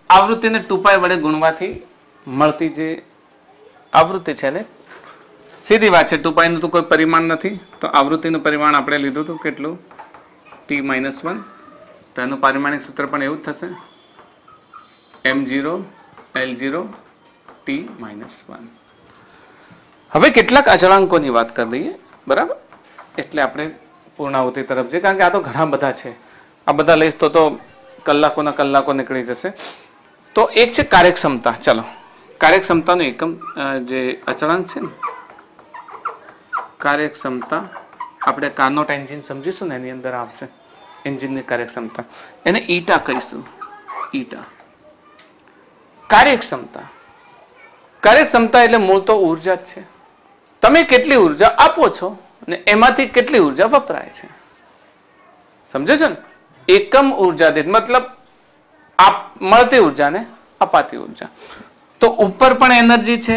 આવૃત્તિને 2π વડે ગુણવાથી મળતી જે આવૃત્તિ છે ને, સીધી વાત છે. 2π નું તો કોઈ પરિમાણ નથી, તો આવૃત્તિનું પરિમાણ આપણે લીધું હતું કેટલું? T-1. તો એનું પારિમાણિક સૂત્ર પણ એવું જ થશે, M0 L0 T-1. હવે કેટલાક અચળાંકોની વાત કરી દઈએ, બરાબર? એટલે આપણે પૂર્ણાહુતિ તરફ જઈએ, કારણ કે આ તો ઘણા બધા છે. આ બધા લઈશ તો કલાકોના કલાકો નીકળી જશે. તો એક છે કાર્યક્ષમતા. ચલો, કાર્યક્ષમતાનું એકમ જે અચળાંક છે ને, કાર્યક્ષમતા આપણે કાર્નોટ એન્જિન સમજીશું ને, એની અંદર આવશે એન્જિનની કાર્યક્ષમતા. એને ઈટા કહીશું. ઈટા કાર્યક્ષમતા. કાર્યક્ષમતા એટલે મૂળ તો ઉર્જા જ છે. તમે કેટલી ઉર્જા આપો છો અને એમાંથી કેટલી ઉર્જા વપરાય છે, સમજો છો ને? એકમ ઉર્જા દીઠ મતલબ મળતી ઉર્જા ને અપાતી ઉર્જા. તો ઉપર પણ એનર્જી છે.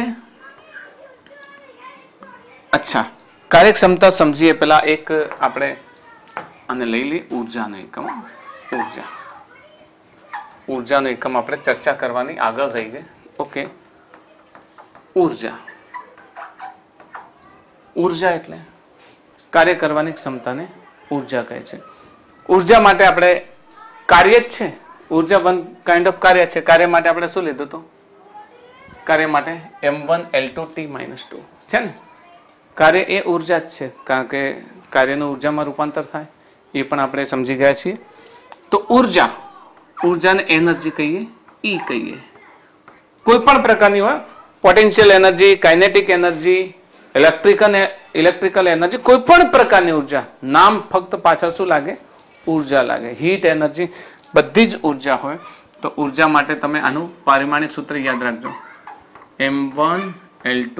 અચ્છા, કાર્યક્ષમતા સમજીએ પેલા એક આપણે અને લઈ લઈએ ઉર્જાનો એકમ. ઉર્જાનો એકમ આપણે ચર્ચા કરવાની આગળ રહી ગઈ. ઓકે, ઉર્જા એટલે કાર્ય કરવાની ક્ષમતાને ઉર્જા કહે છે. ઉર્જા માટે આપણે કાર્ય જ છે. ઉર્જા વન કાઇન્ડ ઓફ કાર્ય છે. કાર્ય માટે આપણે શું લીધું હતું? કાર્ય માટે M1 L2 T-2 છે ને. કાર્ય એ ઉર્જા જ છે, કારણ કે કાર્યનું ઉર્જામાં રૂપાંતર થાય એ પણ આપણે સમજી ગયા છીએ. તો ઉર્જાને એનર્જી કહીએ, ઈ કહીએ. કોઈ પણ પ્રકારની હોય, potential energy, kinetic energy, electrical energy, કોઈ પણ પ્રકારની ઉર્જા, નામ ફક્ત પાછળ શું લાગે? ઉર્જા લાગે. હીટ એનર્જી, બધી જ ઉર્જા હોય. તો ઉર્જા માટે તમે આનું પારિમાણિક સૂત્ર યાદ રાખજો, M1 L2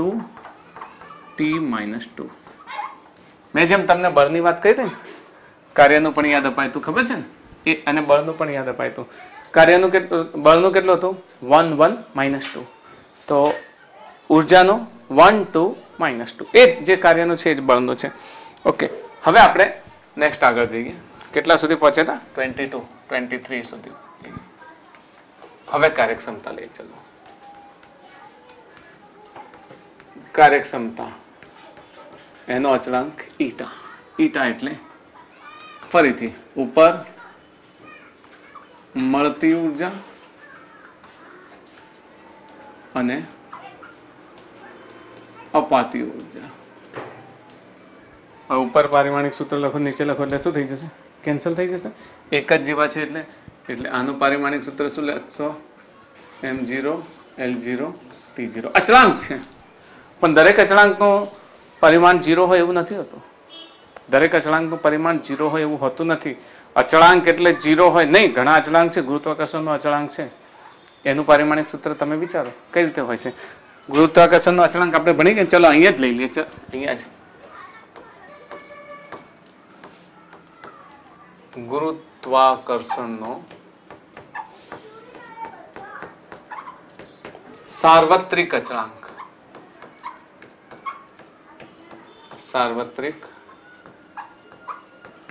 T-2. મેં જેમ તમને બળની વાત કરી હતી ને, કાર્યનું પણ યાદ અપાય તું, ખબર છે ને? એ અને બળનું પણ યાદ અપાય તું. બળનું કેટલું હતું? 1 1 - 2. તો ઉર્જાનું 1 2 -2 એ જે કાર્યનું છે એ જ બળનું છે. ઓકે, હવે આપણે નેક્સ્ટ આગળ જઈએ. કેટલા સુધી પહોંચ્યા હતા? 22 23 સુધી. હવે કાર્યક્ષમતા લઈએ. ચલો, કાર્યક્ષમતા એનો અચળાંક ઈટા. ઈટા એટલે ફરીથી ઉપર મળતી ઉર્જા અને અપાતી ઉર્જા. ઉપર પારિમાણિક સૂત્ર લખો, નીચે લખો એટલે શું થઈ જશે? કેન્સલ થઈ જશે. એક જ જેવા છે એટલે આનું પારિમાણિક સૂત્ર શું લખશો? m0 l0 t0. અચળાંક છે પણ દરેક અચળાંકનું પરિમાણ 0 હોય એવું નથી હોતું. દરેક અચળાંકનું પરિમાણ 0 હોય એવું હોતું નથી. અચળાંક એટલે 0 હોય નહીં. ઘણા અચળાંક છે. ગુરુત્વાકર્ષણનો અચળાંક છે, એનું પારિમાણિક સૂત્ર તમે વિચારો કઈ રીતે હોય છે. ગુરુત્વાકર્ષણનો અચળાંક આપણે ભણી ગયા. ચલો અહીંયા જ લઈ લઈએ. અહીંયા જ ગુરુત્વાકર્ષણનો સાર્વત્રિક અચળાંક. સાર્વત્રિક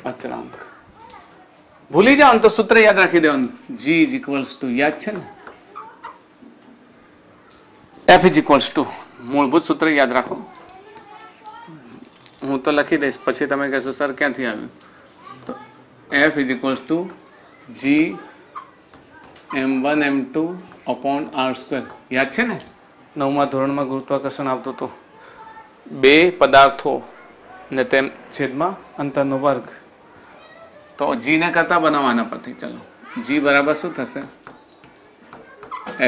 અચળાંક ભૂલી જાઓ તો સૂત્ર યાદ રાખી દેવાનું. G = યાદ છે ને? F = મૂળભૂત સૂત્ર યાદ રાખો. હું તો લખી દઈશ, પછી તમે કહેશો સર ક્યાંથી આવ્યું. તો F = G m1 m2 r². યાદ છે ને? 9મા ધોરણમાં ગુરુત્વાકર્ષણ આવતું હતું. બે પદાર્થો ને તેમ છેદમાં અંતરનો વર્ગ. તો G ને કરતા બનાવવાના પરથી. ચલો, G બરાબર શું થશે? fr²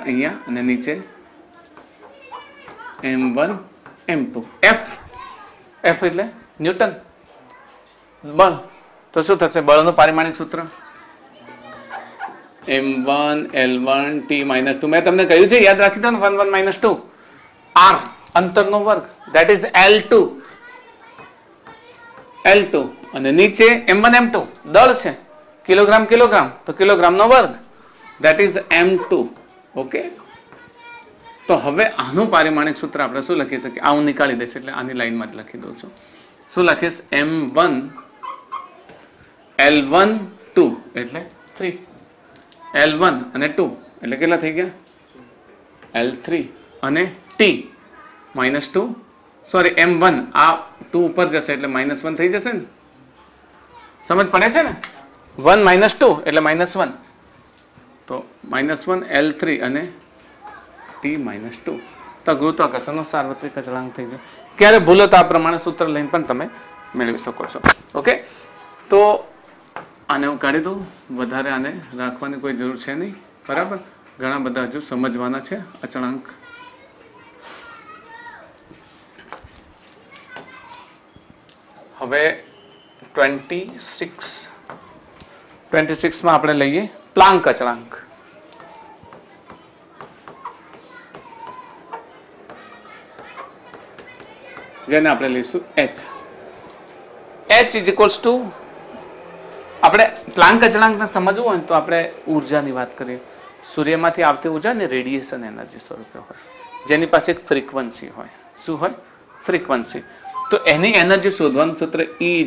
અહીંયા અને નીચે m1 m2. F એટલે ન્યૂટન બળ. તો શું થશે? બળનું પારિમાણિક સૂત્ર m1 l1 t - 2. મેં તમને કહ્યું છે, યાદ રાખી દો ને. 1 1 - 2 r અંતરનો વર્ગ, that is l2 અને નીચે m1 m2 દળ છે, કિલોગ્રામ તો કિલોગ્રામનો વર્ગ, that is m2. ઓકે, તો હવે આનું પારિમાણિક સૂત્ર આપણે શું લખી શકીએ? આ હું નીકાળી દઈશ એટલે આની લાઈનમાં જ લખી દઉં છું. શું લખીશ? m1 l1 2 એટલે 3, l1 અને 2 એટલે કેટલા થઈ ગયા? l3 અને t -2. સોરી, m1 આ 2 ઉપર જશે એટલે -1 થઈ જશે ને? સમજ પડે છે ને? 1 - 2 એટલે -1. તો -1 l3 અને t -2. તો ગુરુત્વાકર્ષણનો સાર્વત્રિક અચળાંક થઈ ગયો. ક્યારે ભૂલો તો આ પ્રમાણે સૂત્ર લઈને પણ તમે મેળવી શકો છો. ઓકે, તો આને હું કાઢી દઉં. વધારે આને રાખવાની કોઈ જરૂર છે નહીં. બરાબર, ઘણા બધા હજુ સમજવાના છે અચળાંક. હવે 26માં આપણે લઈએ પ્લાન્ક અચળાંક. જેને આપણે લઈશું h. આપણે પ્લાન્ક અચળાંકને સમજવું હોય તો આપણે ઉર્જાની વાત કરીએ. સૂર્યમાંથી આવતી ઉર્જા ને રેડિયેશન એનર્જી સ્વરૂપે હોય, જેની પાસે એક ફ્રીક્વન્સી હોય. શું હોય? ફ્રીક્વન્સી. તો એની એનર્જી શોધવાનું સૂત્ર E =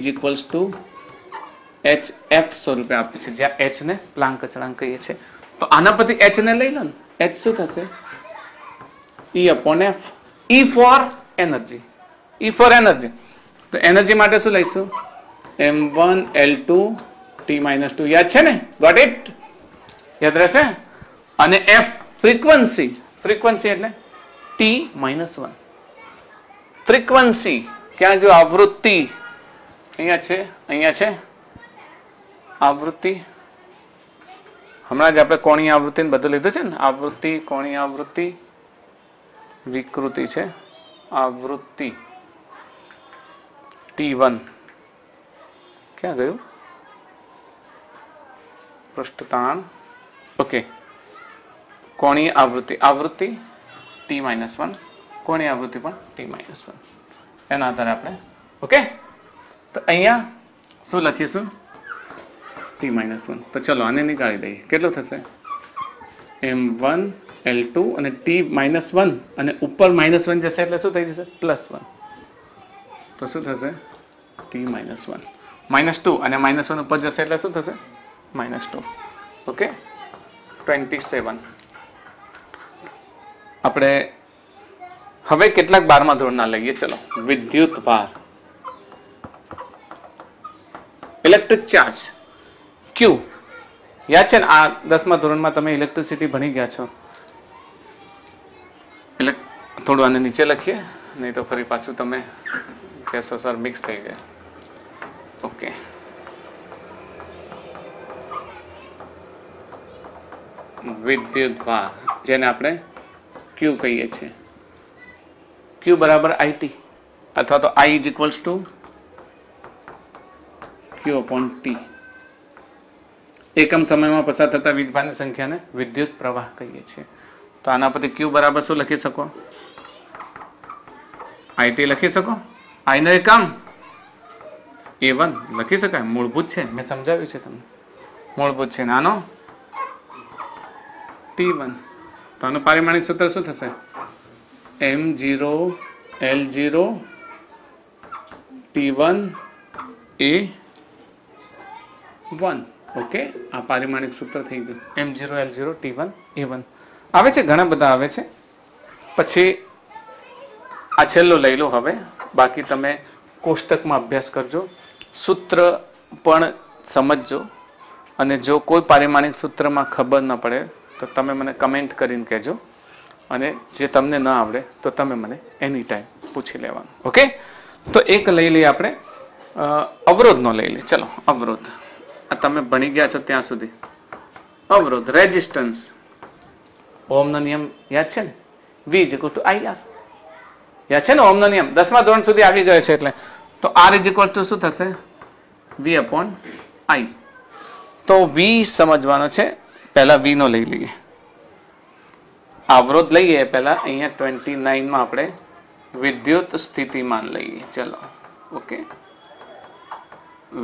hf સ્વરૂપે આપે છે, જ્યાં h ને પ્લાન્ક અચળાંક કહીએ છીએ. તો આના પરથી h ને લઈ લો ને. h શું થશે? E/f. E for energy. તો એનર્જી માટે શું લઈશું? m1 l2 t - 2. યાદ છે ને? Got it? યાદ રહેશે. અને f ફ્રીક્વન્સી એટલે t - 1. ફ્રીક્વન્સી ક્યાં ગયો? આવૃત્તિ અહીંયા છે આવૃત્તિ. હમણાં જ આપણે કોણીય આવૃત્તિ બધું લીધું છે ને. આવૃત્તિ, કોણીય આવૃત્તિ, વિકૃતિ છે આવૃત્તિ. t1 ક્યાં ગયું? પૃષ્ઠતાણ. ઓકે, કોણીય આવૃત્તિ t - 1, કોણીય આવૃત્તિ પણ t - 1. એના આધારે આપણે. ઓકે, તો અહીંયા શું લખીશું? t - 1. તો ચલો આને નીકાળી દઈએ. કેટલું થશે? m1 L2 અને T-1 અને ઉપર -1 જશે એટલે શું થઈ જશે +1. તો શું થશે T-1 -2 અને -1 ઉપર જશે એટલે શું થશે -2. ઓકે 27. આપણે હવે કેટલાક 12મા ધોરણના લઈએ. ચલો વિદ્યુત ભાર ઇલેક્ટ્રિક ચાર્જ Q યાદ છે ને આ 10મા ધોરણમાં તમે ઇલેક્ટ્રિસિટી ભણી ગયા છો. એટલે થોડું આને નીચે લખીએ નહીં તો ફરી પાછું તમે કહેશો સર મિક્સ થઈ ગયા. ઓકે વિદ્યુત ભાર જેને આપણે Q કહીએ છીએ. Q બરાબર IT અથવા તો I = Q/T. એકમ સમયમાં પસાર થતા વીજભારની સંખ્યાને વિદ્યુત પ્રવાહ કહીએ છીએ. તો આના પરથી Q બરાબર શું લખી શકો IT લખી શકો. I નો એકમ A1 લખી શકાય. મૂળભૂત છે મેં સમજાવ્યું છે તમને મૂળભૂત છે. નાનો T1 તો આનું પારિમાણિક સૂત્ર શું થશે M0 L0 T1 A1. Okay આ પારિમાણિક સૂત્ર થઈ ગયું. M0 L0 T1 A1 આવે છે ઘણા બધા આવે છે. પછી આ છેલ્લો લઈ લો. હવે બાકી તમે કોષ્ટકમાં અભ્યાસ કરજો, સૂત્ર પણ સમજજો અને જો કોઈ પારિમાણિક સૂત્રમાં ખબર ન પડે તો તમે મને કમેન્ટ કરીને કહેજો અને જે તમને ન આવડે તો તમે મને એની ટાઈમ પૂછી લેવાનું. ઓકે તો એક લઈ લઈએ આપણે અવરોધનો લઈ લઈએ. ચલો અવરોધ આ તમે ભણી ગયા છો ત્યાં સુધી. અવરોધ રેઝિસ્ટન્સ ઓહમનો નિયમ યાદ છે ને V = IR યાદ છે ને ઓહમનો નિયમ 10મા ધોરણ સુધી આવી ગયો છે એટલે તો R = શું થશે V/I. તો V સમજવાનો છે. પહેલા V નો લઈ લઈએ. અવરોધ લઈએ પહેલા અહીંયા 29માં આપણે વિદ્યુત સ્થિતિમાન લઈએ. ચલો ઓકે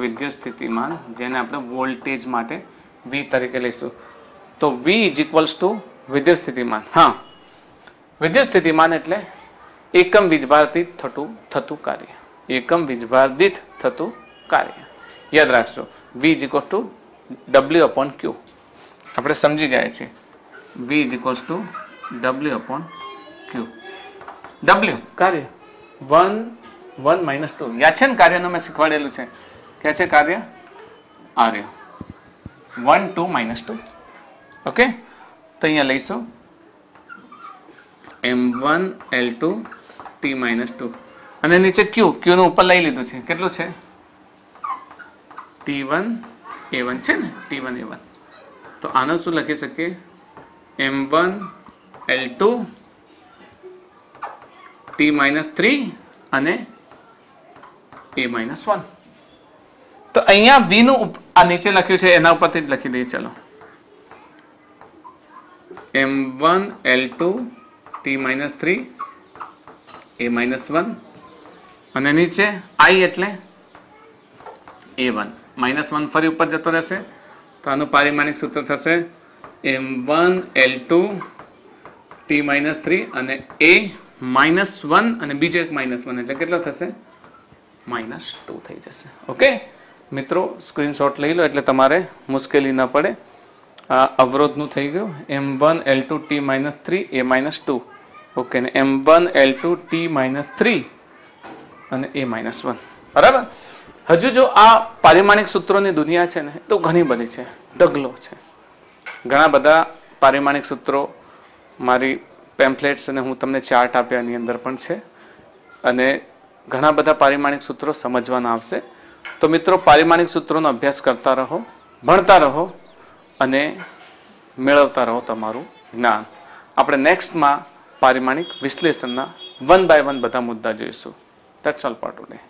વિદ્યુત સ્થિતિમાન જેને આપણે વોલ્ટેજ માટે V તરીકે લઈશું. તો V = વિદ્યુત સ્થિતિમાન. હા વિદ્યુત સ્થિતિમાન એટલે એકમ વીજભાર દીઠ થતું કાર્ય. એકમ વીજભાર દીઠ થતું કાર્ય યાદ રાખજો. V = W/Q. આપણે સમજી ગયા છીએ. V = W/Q. W કાર્ય 1 1 - 2 યાદ છે ને કાર્યનું મેં શીખવાડેલું છે. કે છે કાર્ય આર્ય 1 2 - 2. ઓકે તો અહીંયા લઈશું M1 L2 T-2 અને નીચે Q નું ઉપર લઈ લીધું છે. કેટલું છે T1 A1 છે ને T1 A1. તો આનો શું લખી શકીએ M1 L2 T-3 અને A-1. તો અહીંયા V નું આ નીચે લખ્યું છે એના ઉપરથી જ લખી દઈએ. ચલો M1 L2 T-3 A-1 અને નીચે I એટલે A1 -1 ફરી ઉપર જતો રહેશે તો આનું પારિમાણિક સૂત્ર થશે M1 L2 T-3 અને A-1 અને બીજો એક -1 એટલે કેટલો થશે -2 થઈ જશે. ઓકે મિત્રો સ્ક્રીનશોટ લઈ લો એટલે તમારે મુશ્કેલી ન પડે. આ અવરોધનું થઈ ગયું M1 L2 T-3 A-2. Okay ને M1 L2 T-3 અને A-1 બરાબર. હજુ જો આ પારિમાણિક સૂત્રોની દુનિયા છે ને તો ઘણી બધી છે, ઢગલો છે. ઘણા બધા પારિમાણિક સૂત્રો મારી પેમ્ફલેટ્સ અને હું તમને ચાર્ટ આપ્યાની અંદર પણ છે અને ઘણા બધા પારિમાણિક સૂત્રો સમજવાના આવશે. તો મિત્રો પારિમાણિક સૂત્રોનો અભ્યાસ કરતા રહો, ભણતા રહો અને મેળવતા રહો તમારું જ્ઞાન. આપણે નેક્સ્ટમાં પારિમાણિક વિશ્લેષણના 1 by 1 બધા મુદ્દા જોઈશું. That's all for today.